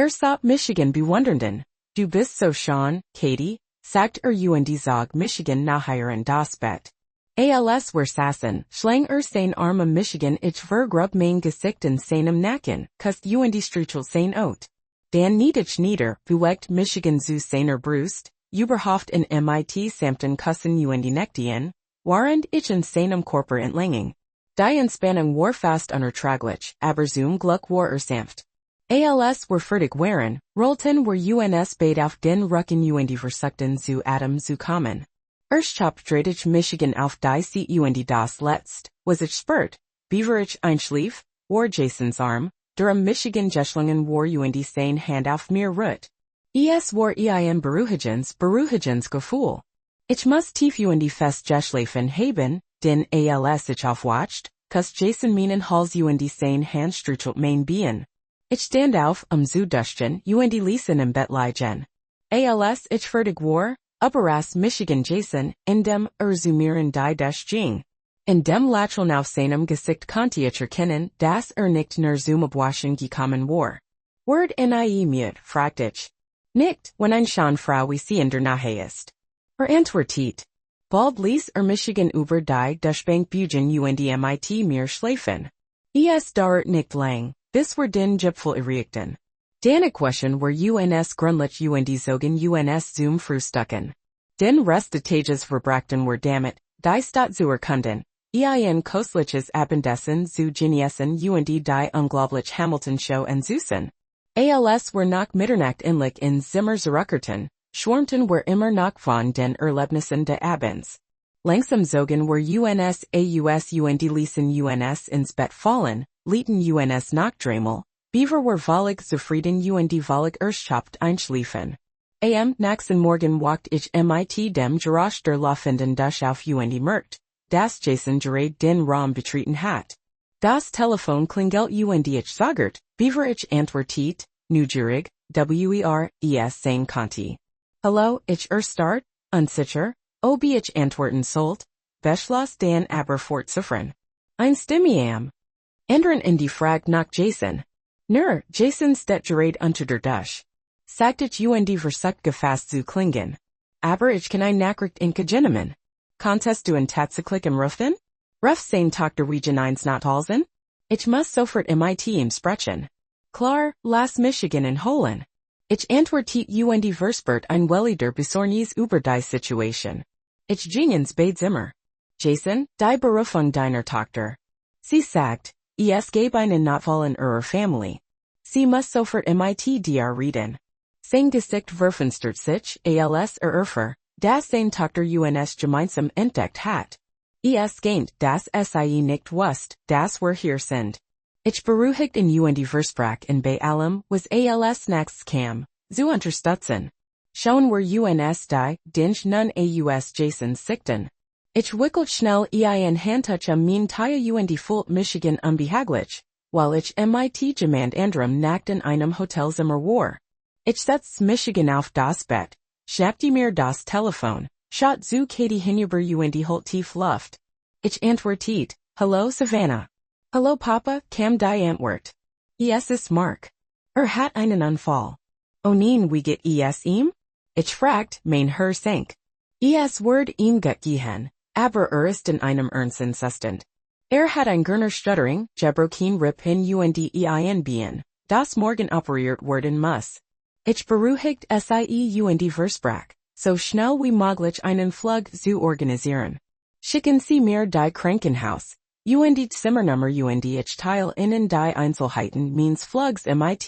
Sah Michigan bewundernden. Du bist so schön, Katie, sagt und sag Michigan nachher in das Bett. Als wir saßen, schlang sein Arm Michigan ich vergrub mein Gesicht in seinem Nacken, kust und streichelt sein Ot. Dan niedrig nieder, bewegt Michigan zu seiner Brust, überhaupt in mit samten Kussen und Nektien, warend ich in seinem Körper entlang. Die Entspannung war fast unerträglich, aber zum Glück war sanft. Als wir fertig waren, rollten wir uns beid auf den Rücken und versuchten zu Atem zu kommen. Erst dreht ich Michigan auf die Seat und das letzt, was ich spürt, bevor ich einschlief, war Jasons Arm, der Michigan Geschlungen war und sein Hand auf mir ruht. Es war ein beruhigendes Gefühl. Ich muss tief und fest geschlafen haben, denn als ich aufwacht, kust Jason meinen Hals und sein Hand streichelt mein Bein. Ich stand auf, zu duschen und ließen im Bett liegen. Als ich fertig war, überras Michigan Jason, in dem zu mir in die Dusch ging. In dem Lächeln auf seinem Gesicht konnte ich erkennen, dass nicht nur zum Abwaschen gekommen war. Word nie müde, fragt ich. Nicht, wenn ein schon Frau wie sie in der Nähe ist. Antwortet. Bald ließ Michigan über die Duschbank bugen und mit mir schlafen. Es dauert nicht lang, bis wir den Gipfel erreichten. Dann question wir uns gründlich und zogen uns zum Frühstücken. Den Rest des Tages verbrachten wir damit, die Stadt zu erkunden, ein köstliches Abendessen zu genießen und die unglaublich Hamilton Show anzusehen. Als wir nach Mitternacht endlich in Zimmer zurückkehrten, schwärmten wir immer noch von den Erlebnissen des Abends. Langsam zogen wir uns aus und ließen uns ins Bett fallen, lieten uns Nachtdrämmel, bevor wir völlig zufrieden und völlig erschöpft einschliefen. Am nächsten Morgen wacht ich mit dem Geräusch der laufenden Dusche auf und merkt, dass Jason gerade den Raum betreten hat. Das Telefon klingelt und ich sagert, bevor ich antwortet, neugierig, sein konnte. Hallo, ich start, unsicher, ob ich antworten sollt, beschloss dann aber fortzufahren. Ein Stimme am. Ändern in die Frage nach Jason. Nur, Jason steht gerade unter der Dusche. Sagt ich und versucht gefasst zu klingen. Aber ich kann ein Nachricht in genommen. Konntest du in tatsächlich im Rufen? Ruf sein Tochter Region 1 Nothalsen? Ich muss sofort mit ihm sprechen. Klar, lass Michigan in Holen. Ich antwortet und verspürt ein welliger Besorgnis über die Situation. Ich ging ins Badezimmer. Jason, die Berufung deiner Tochter. Sie sagt, es gebe einen Notfall in ihrer Familie. Sie muss sofort mit dir reden. Sein Gesicht verfinstert sich, als erfuhr, dass seine Tochter uns gemeinsam entdeckt hat. Es geint, dass sie nicht wusst, dass wir hier sind. Ich beruhigt in und versprach in bei allem, was als nächstes kam, zu unterstützen. Schauen wir uns die, dinch nun aus Jason sichten. Ich wickelt schnell ein Handtouch mein Tie und fühlt Michigan unbehaglich, weil ich mit jemand anderem nackt in einem Hotelzimmer war. Ich setz Michigan auf das Bett, schnappte mir das Telefon, schaut zu Katie hinüber und holt tief Luft. Ich antwortet, Hallo Savannah. Hallo Papa, kam die Antwort. Es ist Mark. Hat einen Unfall. Neen wie geht es ihm? Ich fragt, mein Herr sank. Es word ihm gut gehen, aber ist in einem ernsten Zustand. Hat ein Gerner Stuttering, Gebrochen Rip in Undeinbien, das morgen operiert werden muss. Ich beruhigt sie und Versprach, so schnell wie möglich einen Flug zu organisieren. Schicken Sie mir die Krankenhaus. Zimmernummer ich teil Ihnen die Einzelheiten means Flugs mit.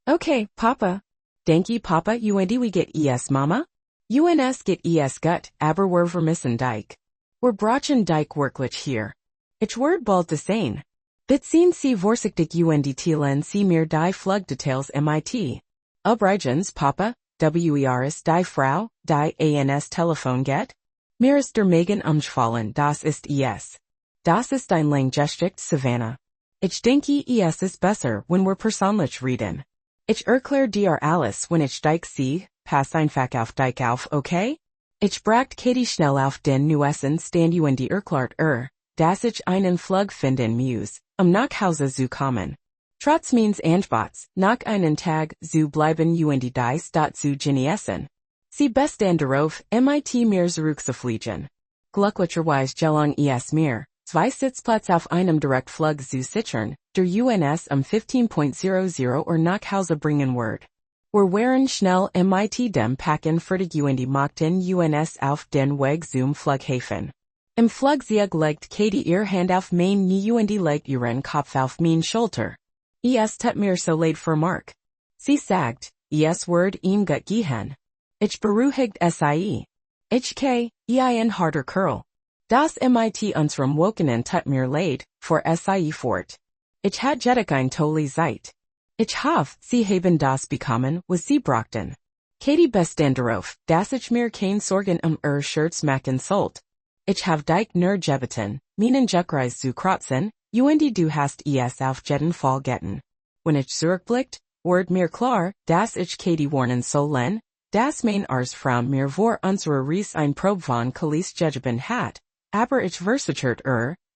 Okay, Papa. Danke Papa wie geht es Mama? Uns geht es gut, aber wir vermissen dich. Wir brauchen dich wirklich hier. Ich word bald sein. Bitte Sie vorsichtig teilen Sie mir die Flugdetails mit. Übrigens Papa, ist die Frau, die ans Telefon geht? Mir ist der Magen umgefallen, das ist es. Das ist ein Langgeschichte, Savannah. Ich denke es ist besser, wenn wir persönlich reden. Ich erklär dir alles, wenn ich dich sehe, pass einfach auf dich auf, okay? Ich bracht Katie schnell auf den neuesten Stand erklärt dass ich einen Flug finden muss, nach Hause zu kommen. Trotz meines Angebots, nach einen Tag zu bleiben dies zu genießen. Sie bestand darauf, mit mir zurückzufliegen. Glücklicherweise gelang es mir, zwei Sitzplätze auf einem Direktflug zu sichern, der uns 15:00 nach Hause bringen wird. Wir waren schnell mit dem Packen fertig machten uns auf den Weg zum Flughafen. Im Flugzeug legt Katie ihr Hand auf mein Knie legt ihren Kopf auf mein Schulter. Es tut mir so leid für Mark. Sie sagt, es wird ihm gut gehen. Ich beruhigt sie. Ich ein harter Kerl. Das mit unserem Wochenende tut mir leid, für sie fort. Ich hat jedoch ein tolle Zeit. Ich hoffe, Sie haben das bekommen, was Sie brauchten. Katie bestand darauf, dass ich mir kein Sorgen Shirts machen sollt. Ich habe dich nur gebeten, meinen Juckreis zu kratzen, du hast es auf jeden Fall getan. Wenn ich zurückblickt, ward mir klar, dass ich Katie warnen sollen, dass mein Frau mir vor unserer Reise ein Probe von Kalis gegeben hat, aber ich versichert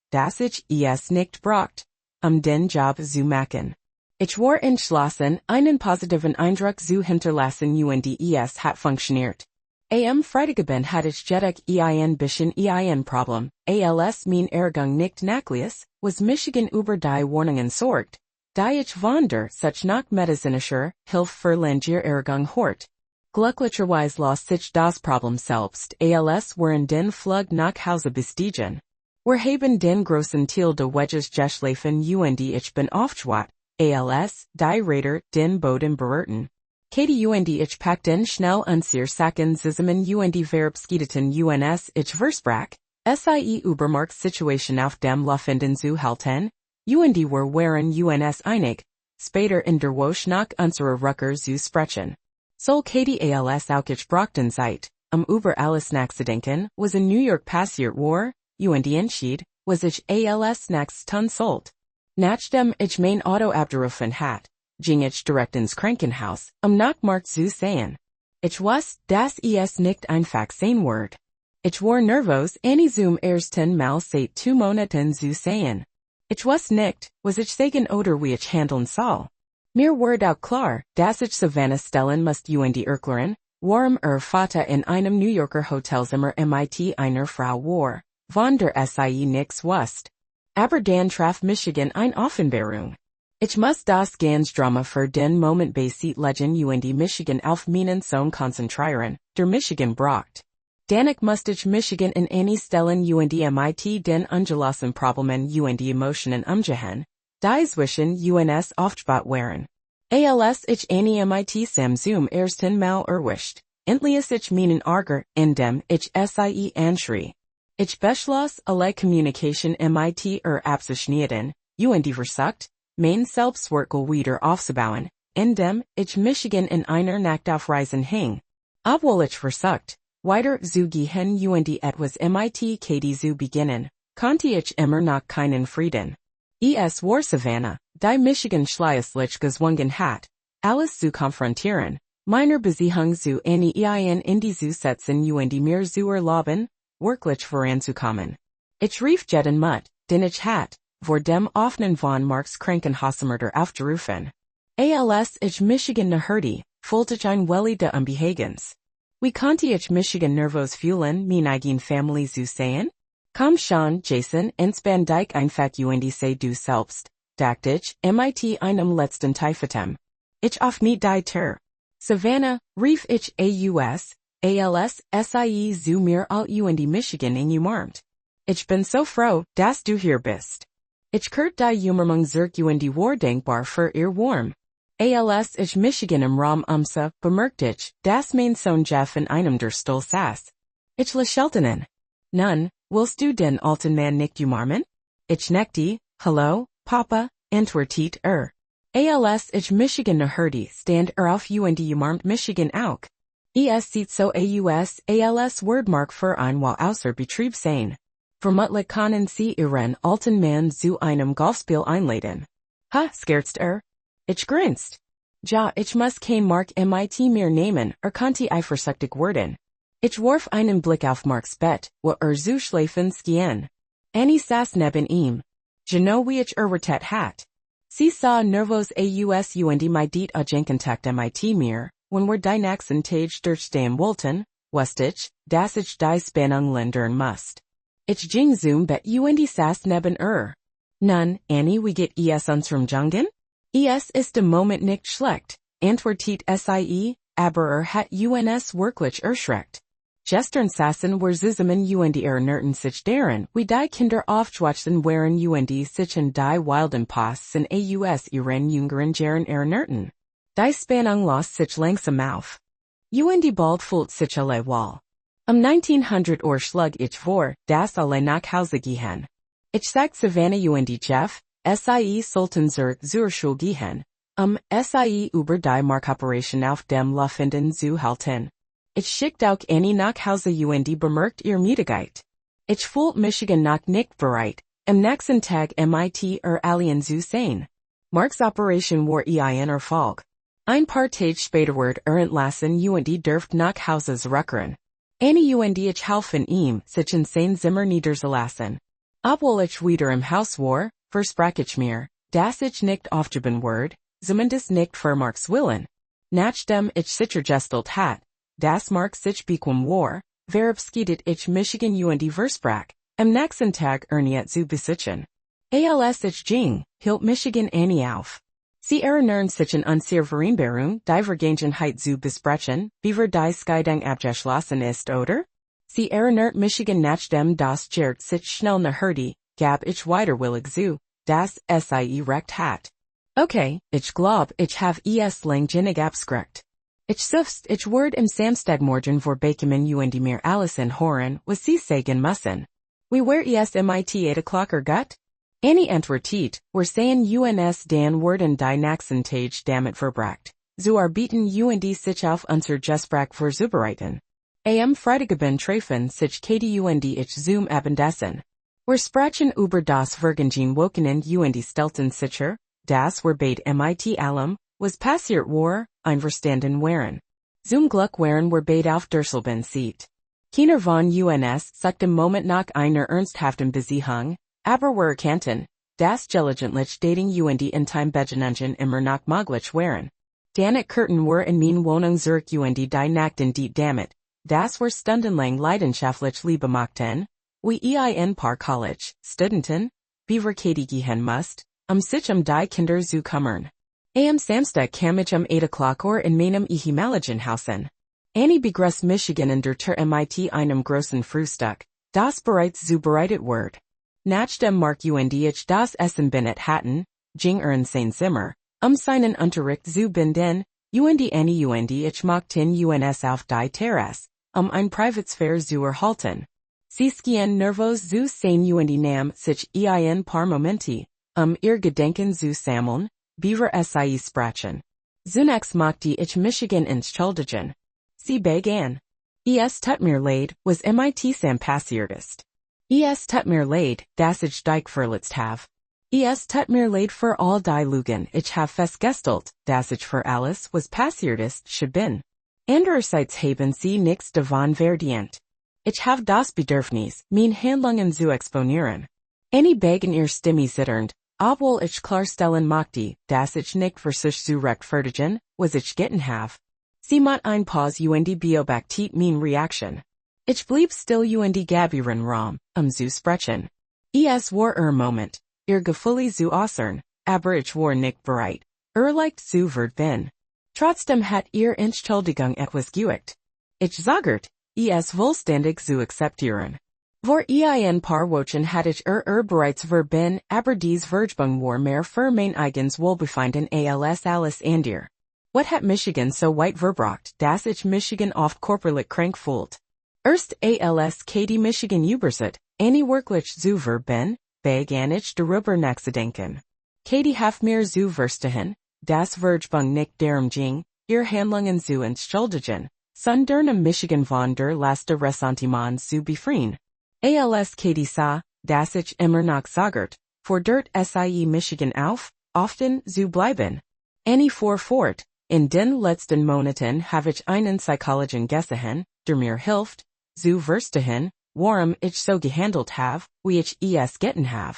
dass ich es nicht braucht, den Job zu machen. Ich war entschlossen, einen positiven Eindruck zu hinterlassen es hat funktioniert. Am Freitagabend hatte ich jedoch ein bisschen ein Problem, als mein Ergang nicht nachließ, was Michigan über die Warnungen sorgt, die ich von der such nach medizinischer Hilfe für Langier Ergang hort. Glücklicherweise las sich das Problem selbst, als waren den Flug nach Hause bestiegen. Wir haben den großen Teil der Wedges geschlafen ich bin aufgewacht, als die Räder den Boden berührten. Katie ich packten schnell unser Sacken zusammen verabschiedeten uns ich versprach, sie Übermarkt Situation auf dem Laufenden zu halten, wir waren uns einig, später in der Woche nach unserer Rückkehr zu sprechen. Soll Katie als auch ich brauchten Zeit, über alles nachzudenken, was in New York passiert war, entschied, was ich als nächstes tun sollt. Nachdem ich mein Auto abgerufen hat, ging ich direkt ins Krankenhaus, nach Mark zu sehen. Ich weiß, dass es nicht einfach sein wird. Ich war nervös, zum ersten Mal seit 2 Monaten zu sehen. Ich weiß nicht, was ich sagen oder wie ich handeln soll. Mir wird auch klar, dass ich Savannah stellen muss erklären, warum Vater in einem New Yorker Hotelzimmer mit einer Frau war, von der sie nichts wusste. Aber dann traf Michigan ein Offenbarung. Ich muss das ganz Drama für den Moment beisetlegen Michigan auf meinen Sohn konzentrieren, der Michigan braucht. Danach musste ich Michigan in eine stellen mit den ungelassen Problemen Emotionen umgehen, die zwischen uns aufgebaut waren. Als ich eine mit Sam zum ersten Mal erwischt, endlich ich meinen Ärger, indem ich sie anschrie. Ich beschloss, alle Kommunikation mit abzuschneiden, versucht, mein Selbstwertgefühl wieder aufzubauen, indem ich Michigan in einer Nacht auf Reisen hing. Obwohl ich versucht, weiter zu gehen etwas mit Katie zu beginnen, konnte ich immer noch keinen Frieden. Es war Savannah, die Michigan schließlich gezwungen hat, alles zu konfrontieren, meiner Beziehung zu eine in die zu setzen mir zu erlauben, wirklich voranzukommen. Ich rief jeden Mut, den ich hat, vor dem offenen von Marks Krankenhausermörder aufgerufen. Als ich Michigan nahörte, fühlte ich ein Welli de Unbehagens. Wie konnte ich Michigan nervos fühlen, mein eigen Family zu sehen? Komm schon, Jason, entspann dich einfach und sei du selbst, dachte ich, mit einem letzten Teufetem. Ich auf nicht die Tür. Savannah, rief ich als sie zu mir all und Michigan in umarmt. Ich bin so froh, dass du hier bist. Ich kurt die Umarmung zurück und war dankbar für ihr Warm. Als ich Michigan im Raum bemerkte ich, dass mein Sohn Jeff in einem der Stuhl saß. Ich lächelte ihn. Nun, willst du den alten Mann nicht umarmen? Ich nickte, hallo, Papa, antwortete Als ich Michigan nahörte, stand auf und umarmt Michigan auch. Es sieht so als Wordmark für ein Wow außer Betrieb sein. Vermutlich können Sie Ihren alten Mann zu einem Golfspiel einladen. Ha, scherzt Ich grinst. Ja, ich muss kein Mark mit mir nehmen, konnte eifersüchtig werden. Ich warf einen Blick auf Marks Bett, wo zu schlafen schien. Annie saß neben ihm. Genau wie ich erwartet hat. Sie sah nervos aus und mit dit Genkentakt mit mir, wenn wir die nächsten Tage durchstehen wollten, wusste ich, dass ich die Spannung lindern musst. Ich ging zum Bett und saß neben Nun, Annie, wie geht es unserem Jungen? Es ist im Moment nicht schlecht, antwortet sie, aber hat uns wirklich erschreckt. Gestern saßen wir zusammen und erinnerten sich daran, wie die Kinder aufgewachsen waren und sich in die wilden Posten aus ihren jüngeren Jahren erinnerten. Die Spannung las sich langsam auf. Und bald fühlt sich alle wohl. 1900 schlug ich vor, dass alle nach Hause gehen. Ich sagt Savannah und Jeff, sie sollten zur Schule gehen, sie über die Markoperation auf dem Laufenden zu halten. Ich schickt auch Annie nach Hause und bemerkt ihr Müdigkeit. Ich fühlt Michigan noch nicht bereit, am nächsten Tag mit alien zu sein. Marks Operation war ein Erfolg. Ein paar Tage später wird entlassen und dürft nach Hause zurückkehren. Annie und ich halfen ihm, sich in sein Zimmer niederzulassen. Obwohl ich wieder im Haus war, versprach ich mir, dass ich nicht aufgeben werde, zumindest nicht für Marks Willen. Nachdem ich sichergestellt hat, dass Mark sich bequem war, verabschiedet ich Michigan und versprach, am nächsten Tag nicht zu besitzen. Als ich ging, hielt Michigan Annie auf. Sie erinnern sich an unsere Vereinbarung, die Vergangenheit zu besprechen, wie wir die Scheidung abgeschlossen ist, oder? Sie erinnert Michigan nachdem das Gerd sich schnell nahörte, gab ich widerwillig zu, dass sie recht hat. Okay, ich glaub, ich have es langsinnig abskriegt. Ich suffst, ich word im Samstagmorgen vorbekommen und mir alles hören, was sie sagen müssen. Wie war es mit 8 o'clock gut? Annie antwortet, wir sehen uns dann werden die nächsten Tage damit verbracht, zu arbeiten und sich auf unser Gespräch vorzubereiten. Am Freitagabend treffen sich Katie und ich zum Abendessen. Wir sprechen über das Vergangen Wochenende und stellten sicher, dass wir beide mit allem, was passiert war, einverstanden waren. Zum Glück waren wir beide auf derselben Seite. Keiner von uns sucht im Moment nach einer ernsthaften Beziehung, aber wir erkannten, dass gelegentlich Dating und Intimbegegnungen immer noch möglich waren. Dann kehrten wir in meine Wohnung zurück und die Nachten die damit, dass wir stundenlang leidenschaftlich Liebe machten, wie ein Paar College, Studenten, wie wir Katie gehen musst, sich die Kinder zu kümmern. Am Samstag kam ich 8 o'clock in meinem ehemaligen Hausen. Annie begrüßt Michigan in der Tür mit einem großen Frühstück, das bereits zubereitet wird. Nachdem Mark und ich das Essen bennet hatten, ging in sein Zimmer, seinen Unterricht zu binden, und Annie und ich machten uns auf die Terrasse, ein Privatsphäre zu erhalten. Sie schien nervös zu sein und nahm sich ein paar Momente, ihr Gedenken zu sammeln, wie wir sie sprachen. Zunächst machte ich Michigan entschuldigen. Sie begann. Es tut mir leid, was mit Sam passiert ist. Es tut mir leid, dass ich dich verletzt habe. Es tut mir leid für all die Lügen, ich habe festgestellt, dass ich für alles, was passiert ist, schuld bin. Andererseits haben sie nichts davon verdient. Ich habe das Bedürfnis, meine Handlungen zu exponieren. Any begen ihr Stimme zitternd, obwohl ich klarstellen mochte, dass ich nicht versuch zu rechtfertigen, was ich getan have. Sie macht ein Pause und beobachtet mein Reaction. Ich blieb still und gabieren Raum, zu sprechen. Es war Moment, ihr Gefühle zu äußern, aber ich war nicht bereit, leicht zu werden. Trotzdem hat ihr Entschuldigung etwas gewirkt. Ich sagert, es vollständig zu akzeptieren. Vor ein paar Wochen hatte ich bereits verben, aber dies Vergebung war mehr für mein eigens Wohlbefinden als alles andere. What hat Michigan so weit verbracht, dass ich Michigan oft körperlich krank fühlt? Erst als Katie Michigan übersät, eine wirklich zu verben, begann ich darüber nachzudenken. Katie hat mir zu verstehen, dass Vergebung nicht darum ging, ihr Handlungen zu entschuldigen, sondern Michigan von der Last Ressentiment zu befreien. Als Katie sah, dass ich immer noch sagert, fordert sie Michigan auf, often zu bleiben. Annie fuhr fort, in den letzten Monaten habe ich einen Psychologen gesehen, der mir hilft, zu verstehen, warum ich so gehandelt habe, wie ich es getan habe.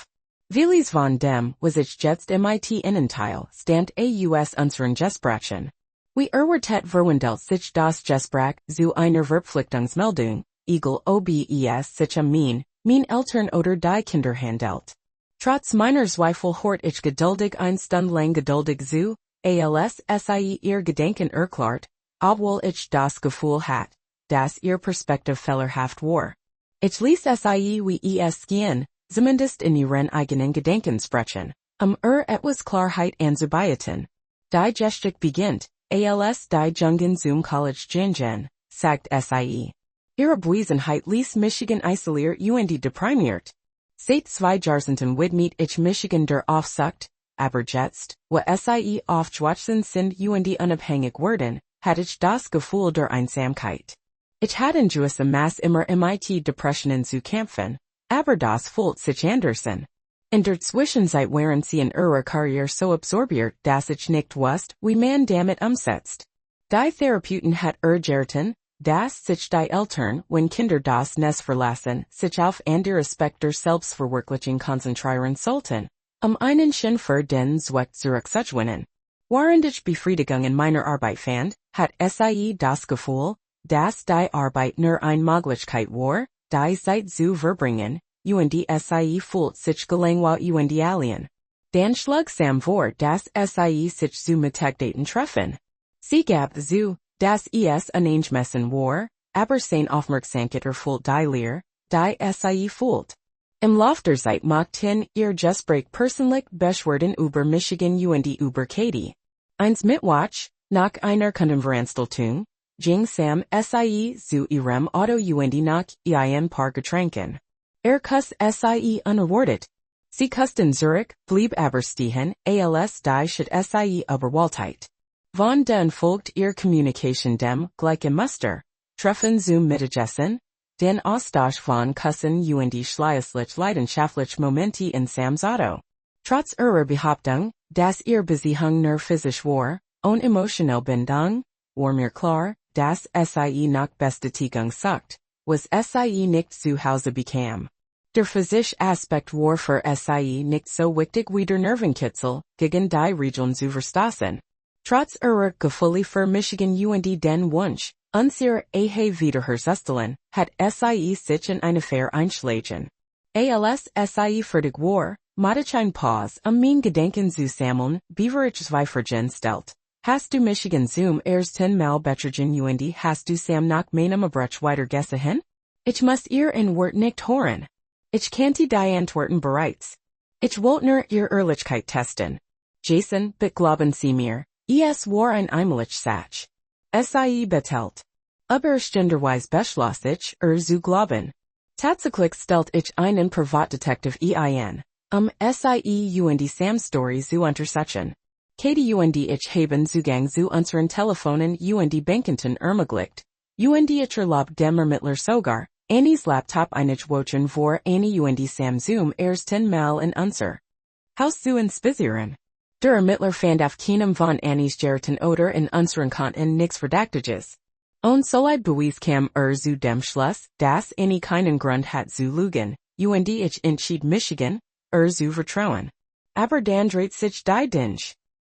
Vieles von dem, was ich jetzt mit Innenteil, stand aus unseren Gesprächen. Wie erwartet verwandelt sich das Gespräch zu einer Verpflichtungsmeldung, egal ob es sich mein Eltern oder die Kinder handelt. Trotz meiner Zweifel hort ich geduldig eine Stunde lang geduldig zu, als sie ihr Gedanken erklärt, obwohl ich das Gefühl hat, dass ihr Perspektive fehlerhaft war. Ich ließ sie wie es gehen, zumindest in ihren eigenen Gedanken sprechen, etwas Klarheit anzubieten. Die Gestik beginnt, als die Jungen zum College gingen, sagt sie. Ihre Abwesenheit ließ Michigan isoliert und deprimiert. Seit 2 Jahrzehnten widmet ich Michigan der Aufsicht, aber jetzt, wo sie aufgewachsen sind und unabhängig wurden, hatte ich das Gefühl der Einsamkeit. Ich hatte in gewissem Maß immer mit Depressionen zu kämpfen, aber das fühlt sich anders an. In der Zwischenzeit waren sie in ihrer Karriere so absorbiert, dass ich nicht wusste, wie man damit umsetzt. Die Therapeuten hat geraten, dass sich die Eltern, wenn Kinder das Nest verlassen, sich auf andere Aspekte Selbstverwirklichung konzentrieren sollten, einen Sinn für den Zweck zurückzugewinnen. Während ich Befriedigung in meiner Arbeit fand, hat sie das Gefühl, dass die Arbeit nur eine Möglichkeit war, die Zeit zu verbringen, und sie fühlt sich gelangweilt und alien. Dan schlagsam vor, dass sie sich zu Mittagdaten treffen. Sie gab zu, dass es unangemessen war, aber sein Aufmerksamkeit erfüllt die Leer, die sie fühlt. Im Lauf der Zeit machten ihr Gespräch persönlich beschwerden über Michigan und über Katie. Eins Mittwoch, nach einer Kundenveranstaltung, ging Sam sie zu ihrem Auto und nach ein paar Getränken. Kuss sie unerwartet. Sie kussten Zurich, blieb aber stehen, als die Stadt sie überwältigt. Von den folgt ihr Kommunikation dem gleichen Muster, Treffen zum Mittagessen, den Austausch von Küssen und schließlich leidenschaftliche Momente in Sams Auto. Trotz ihrer Behauptung, dass ihr Beziehung nur physisch war, ohne emotionelle Bindung, war mir klar, dass sie nach Bestätigung sucht, was sie nicht zu Hause bekam. Der physische Aspekt war für sie nicht so wichtig wie der Nervenkitzel, gegen die Regeln zu verstoßen. Trotz ihrer Gefühle für Michigan und den Wunsch, uns ihr Ehe wiederherzustellen, hat sie sich in eine Affäre einschlagen. Als sie fertig war, machte ich eine Pause, mein Gedanken zu sammeln, bevor ich Zweifeln stellt. Hast du Michigan zum ersten Mal betrogen und hast du Sam nach meinem Abbruch weitergesehen? Ich muss ihr ein Wort nicht hören. Ich kannte die Antworten bereits. Ich wollte nur ihr Ehrlichkeit testen. Jason, bitte glauben Sie mir, es war ein einmalig Satz. Sie betelt. Aber ständerweise beschloss ich, zu glauben. Tatsächlich stellt ich einen Privatdetektiv ein, sie und Sam Story zu untersuchen. Katie und ich haben Zugang zu unseren Telefonen und Bankkonten ermöglicht. Und ich erlaubt dem Ermittler sogar, Annies Laptop einzuwatchen vor Annie und Sam zum ersten Mal in unser Haus zu inspizieren. Der Ermittler fand auf keinem von Annies Geraten oder in unseren Konten nichts Verdächtiges. Und solid Beweis kam zu dem Schluss, dass Annie keinen Grund hat zu lügen, und ich entschied Michigan, zu vertrauen. Aber dann dreht sich die Dinge.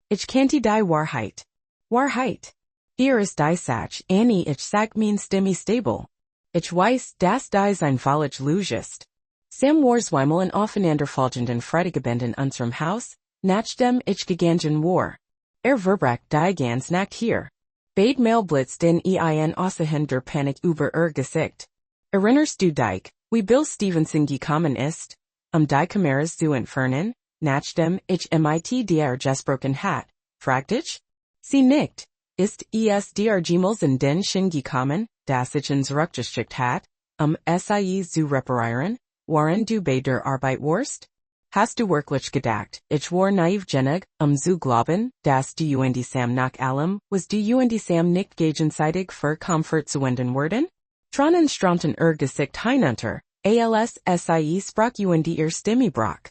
Ich kannte die Wahrheit. Wahrheit. Ist die Sach, Annie ich sag mein Stimme stable. Ich weiß, dass die sein falsch lugist. Sam war zweimal in aufeinanderfolgenden Freitagebenden unserem Haus, nachdem ich gegangen war. Verbrach die ganz Nacht hier. Beid Mailblitz den ein Aussehen der Panik über Gesicht. Erinnerst du dich, wie Bill Stevenson gekommen ist, die Kameras zu entfernen, nachdem ich mit der gesprochen hat, fragt ich? Sie nicht. Ist es der Gmals in den Sinn gekommen, dass ich ihn zurückgeschickt hat, sie zu reparieren, waren du bei der Arbeit warst? Hast du wirklich gedacht, ich war naiv genug, zu glauben, dass du und Sam nach allem, was du und Sam nicht gegenseitig für Comfort zuwenden werden? Tronnen stronten Gesicht hinunter, sie sprach und ihr Stimme brach.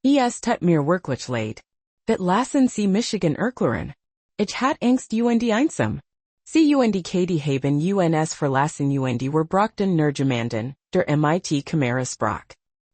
Es tut mir wirklich leid. But lassen Sie Michigan erklären. Ich hat Angst und einsam. Sie und Katie haben uns verlassen und were brochten Nergemanden, der mit Kamera sprach.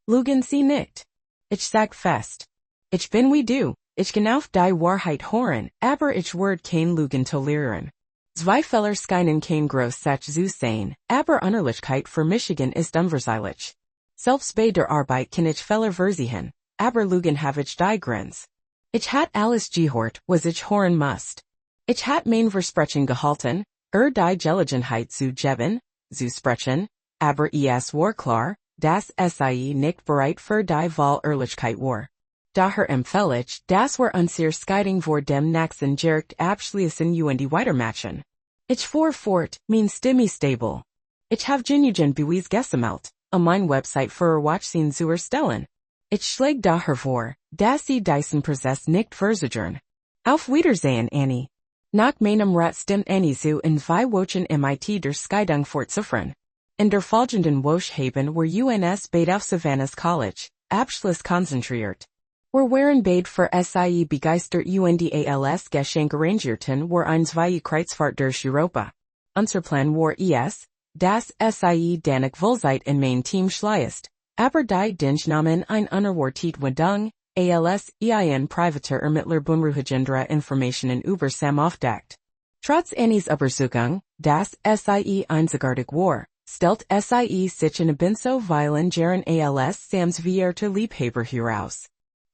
Lügen Sie nicht. Ich sag fest. Ich bin wie du, ich kann auf die Wahrheit hören, aber ich werd kein Lügen tolerieren. Zwei Feller scheinen kein groß Sach zu sein, aber Unehrlichkeit für Michigan ist unverzeihlich. Selbst bei der Arbeit kann ich Feller versehen, aber Lügen have ich die Grenz. Ich hat alles gehört, was ich hören musst. Ich hat mein Versprechen gehalten, die Gelegenheit zu geben, zu sprechen, aber es war klar, dass sie nicht bereit für die Wahl-Ehrlichkeit war. Daher empfehle ich, dass wir unser Scheidung vor dem nächsten Gericht abschließen und weitermachen. Ich fuhr fort, mein Stimme stable. Ich habe genügend Beweis gesammelt, mein Website für Watchsehen zu erstellen. Ich schläg daher vor, dass Sie diesen Prozess nicht verzögern. Auf Wiedersehen, Annie. Nach meinem Rat stimmt Annie zu in 2 Wochen mit der Scheidung fortzuführen. In der folgenden Woche haben wir uns beid auf Savannah's College, Abschluss konzentriert. Wir waren beid für sie begeistert und als Geschenk arrangierten wir ein 2 Kreuzfahrt durch Europa. Unser Plan war es, dass sie danach Wohlzeit in mein Team schleist, aber die Dinge ein unerwartet Wendung, als ein privater Ermittler bunruhigendere Informationen über Sam aufdeckt. Trotz Annies Überzeugung, dass sie einzigartig war, stellt sie sich in ebenso vielen Jahren als Sams verehrte Liebhaber heraus.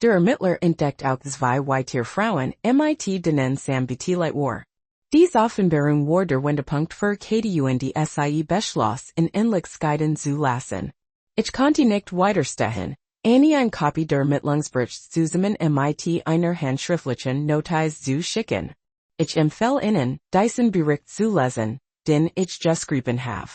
Der Ermittler entdeckt auch 2 weitere Frauen, mit denen Sam beteiligt war. Dies Offenbarung war der Wendepunkt für Katie und sie beschloss, in Ähnlichkeiten zu lassen. Ich konnte nicht weiterstehen, Annie ein Copy der Ermittlungsbericht zusammen mit einer handschriftlichen Notiz zu schicken. Ich empfehle Ihnen, diesen Bericht zu lesen, den ich geschrieben habe.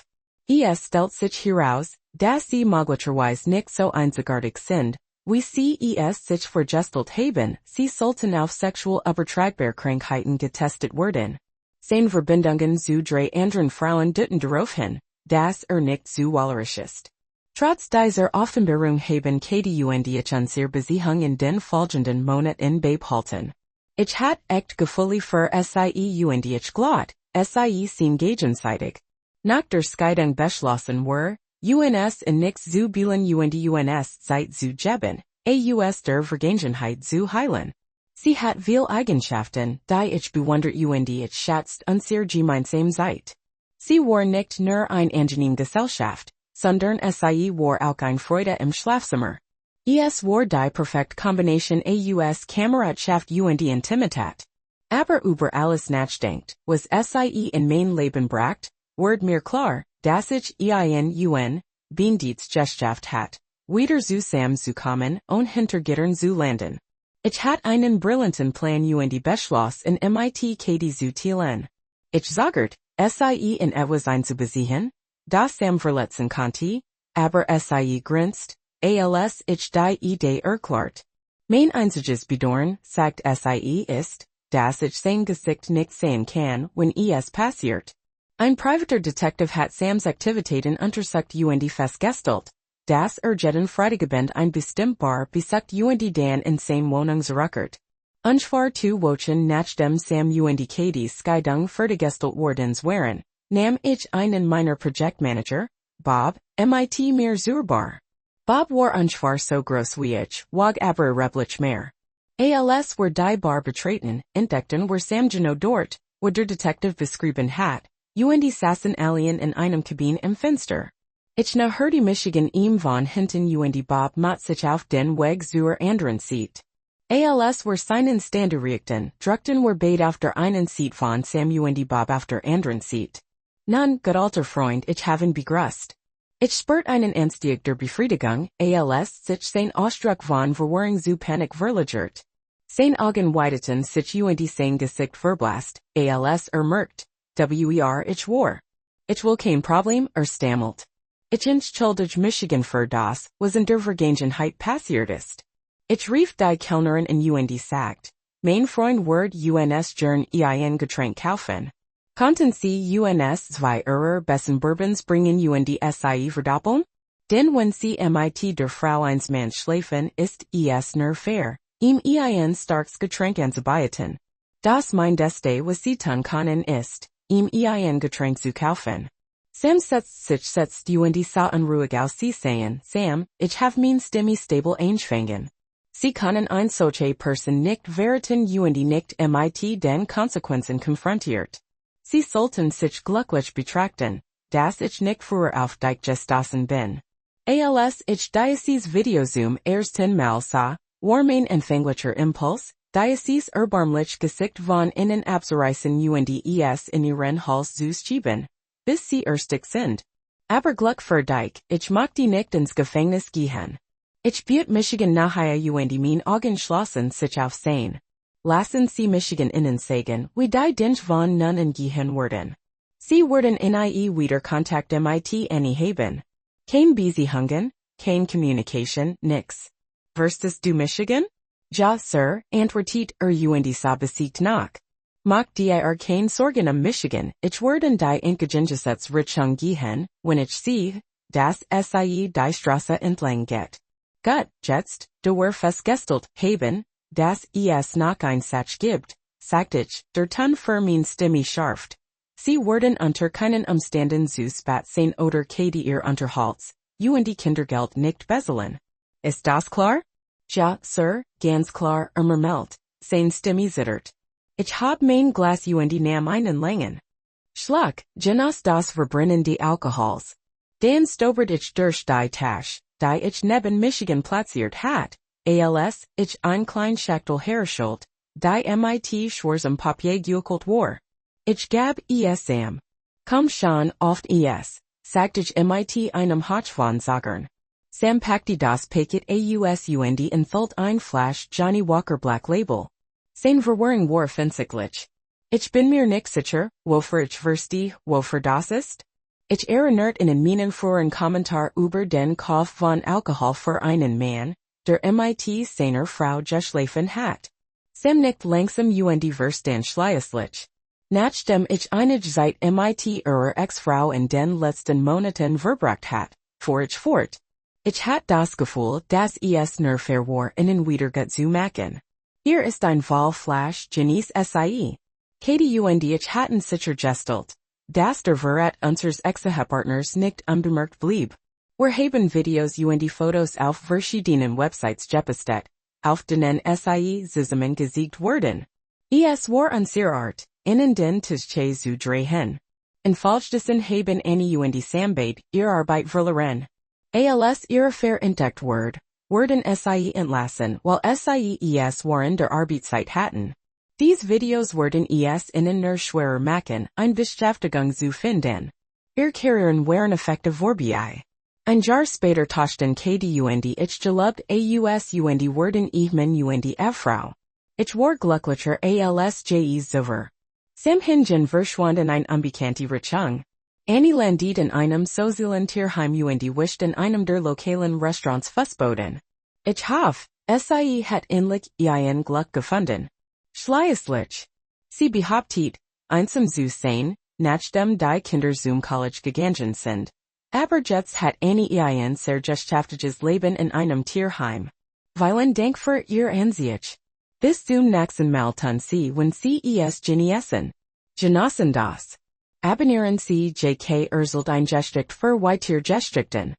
Es stellt sich heraus, dass Sie möglicherweise nicht so einzigartig sind, wie Sie es sich vorgestellt haben, Sie sollten auf sexuell übertragbare Krankheiten getestet werden. Seine Verbindungen zu 3 anderen Frauen deuten darauf hin, dass nicht zuwählerisch ist. Trotz dieser Offenbarung haben Katie und ich unsere Beziehung in den folgenden Monaten beibehalten. Ich hat echt Gefühle für sie und ich glatt, sie sind gegenseitig. Nach der Scheidung beschlossen wir, uns in nichts zu bielen und uns Zeit zu geben, aus der Vergangenheit zu heilen. Sie hat viel Eigenschaften, die ich bewundert und ich schätzt unser gemeinsam Zeit. Sie war nicht nur ein angenehm Gesellschaft, sondern sie war auch ein Freude im Schlafzimmer. Es war die perfekte Kombination aus Kameradschaft und Intimität. Aber über alles nachdenkt, was sie in mein Leben bracht, wird mir klar, dass ich ein Beendienstgeschaft hat, wieder zu Sam zu kommen und hinter Gittern zu landen. Ich hat einen brillanten Plan und beschloss in mit Katie zu teilen. Ich sagert, sie in etwas einzubesehen, das Sam verletzen konnte, aber sie grinst, als ich die Idee erklärt. Mein einziges Bedauern, sagt sie ist, dass ich sein Gesicht nicht sehen kann, wenn es passiert. Ein privater Detective hat Sams Aktivitäten untersucht und festgestellt, dass jeden Freitagabend ein bestimmbar besucht und dann in seine Wohnung zurückkehrt. Ungefähr 2 Wochen nachdem Sam und Katie's Scheidung fertiggestellt worden waren, nahm ich einen meiner Projektmanager, Bob, mit mir zur Bar. Bob war unschwar so gross wie ich, wog aber replich mehr. Als were die bar betraten, entdeckten were Sam Geno dort, wo der Detective beschrieben hat, und sassen alien in einem Kabine im Fenster. Ich na hörte Michigan ihm von hinten und Bob mat sich auf den Weg zur anderen Seat. Als were seinen Standerichten, druckten were beid auf der einen Seat von Sam und Bob auf der anderen Seat. Nun, gut alter Freund, ich haben begrüßt. Ich spürt einen Anstieg der Befriedigung, als sich sein Ausdruck von Verwirrung zu Panik verlagert. Sein Augen weiteten sich und sein Gesicht verblasst, als merkt, ich war. Ich will kein Problem, stammelt. Ich entschuldige Michigan für das, was in der Vergangenheit passiert ist. Ich rief die Kellnerin in und sagt, mein Freund wird uns gern ein Getränk kaufen. Konnten Sie uns 2 bessen Bourbons bringen und sie verdoppeln? Denn wenn Sie mit der Frau eines Manns schläfen, ist es nur fair, ihm ein starkes Getränk anzubieten. Das mein Deste was Sie tun können ist, ihm ein Getränk zu kaufen. Sam setzt und sah unruhig aus. Sie sagen, Sam, ich have mein Stimme stable eingefangen. Sie können ein solche Person nicht verraten und nicht mit den Konsequenzen konfrontiert. Sie sollten sich glücklich betrachten, dass ich nicht früher auf dich gestoßen bin. Als ich dieses Video zum ersten Mal sah, war mein empfänglicher Impuls, dieses erbarmlich Gesicht von innen abzureißen und es in ihren Hals zu schieben, bis sie erstig sind. Aber Glück für dich, ich mag die nicht ins Gefängnis gehen. Ich biet Michigan nachher und mein Augen schlossen sich auf sein. Lassen Sie Michigan innen sagen, wie die Dinge von nun in gehen werden. Sie werden nie wieder Kontakt mit any haben. Kein Beziehungen, kein Communication, nix. Verstehst du Michigan? Ja, Sir, antwortet und sa besiegt nach. Mach dir kein Sorgen Michigan, ich werden die Entgegengesetz Richtung gehen, wenn ich sehe, dass sie die Straße entlang geht. Gut, jetzt, du wir festgestellt haben, dass es noch ein Satz gibt, sagt ich, der Ton für mein Stimme scharft. Sie werden unter keinen Umständen zu spät sein oder kedi ihr Unterhalts, und die Kindergeld nicht bezahlen. Ist das klar? Ja, Sir, ganz klar, murmelt, sein Stimme zittert. Ich hab mein Glas und nahm einen langen Schluck, genas das Verbrennen die Alkohols. Dan stobert ich durch die Tasche, die ich neben Michigan platziert hat. Als ich ein klein Schachtel herschult, die mit schwarzem Papier geukelt war. Ich gab es Sam. Komm schon, oft es, sagt ich mit einem Hotch von Sagern. Sam packte das Paket aus und enthielt ein Flash Johnny Walker Black Label. Sein Verwirrung war finsiglich. Ich bin mir nicht sicher, wofür ich verstehe, wofür das ist. Ich erinnert in meinen früheren Kommentar über den Kauf von Alkohol für einen Mann, der mit seiner Frau geschlafen hat. Sam nickt langsam und verstand schließlich. Nachdem ich einige Zeit mit ihrer Ex-Frau in den letzten Monaten verbracht hat, fuhr ich fort. Ich hat das Gefühl, dass es nur fair war, ihnen wieder gut zu machen. Hier ist ein Flash, genieß sie. Katie und ich hatten sichergestellt, dass der Verrat unseres Ex-Partners nicht unbemerkt blieb. Wir haben Videos und Fotos auf verschiedenen Websites gepostet, auf denen sie zusammen gesiegt wurden. Es war unsere Art, ihnen den Tisch zu drehen. In Falschdessen haben Annie und Sambade ihre Arbeit verloren. Als ihre verentdeckt wurden sie entlassen, while es waren der Arbeitszeit hatten. Diese Videos wurden es ihnen nur schwerer machen, eine Beschäftigung zu finden. Ihr Karrieren waren effektiv vorbei. Ein Jahr später tauschten Katie und ich gelobt aus und wurden Ehemann und Frau. Ich war glücklicher als zuvor. Sam hingen verschwanden ein unbekannte Richtung. Annie landet in einem sozialen Tierheim und wischt in einem der lokalen Restaurants Fußboden. Ich hoffe, sie hat endlich ihren Glück gefunden. Schließlich. Sie behauptet, einsam zu sein, nachdem die Kinder zum College gegangen sind. Aber jetzt hat Annie ein sehr geschäftiges Leben in einem Tierheim. Vielen Dank für ihr Ansicht. Bis zum nächsten Mal tun Sie, wenn Sie es genießen. Genossen das. Abonnieren Sie JK Erselt ein Gestricht für weitere Gestrichten.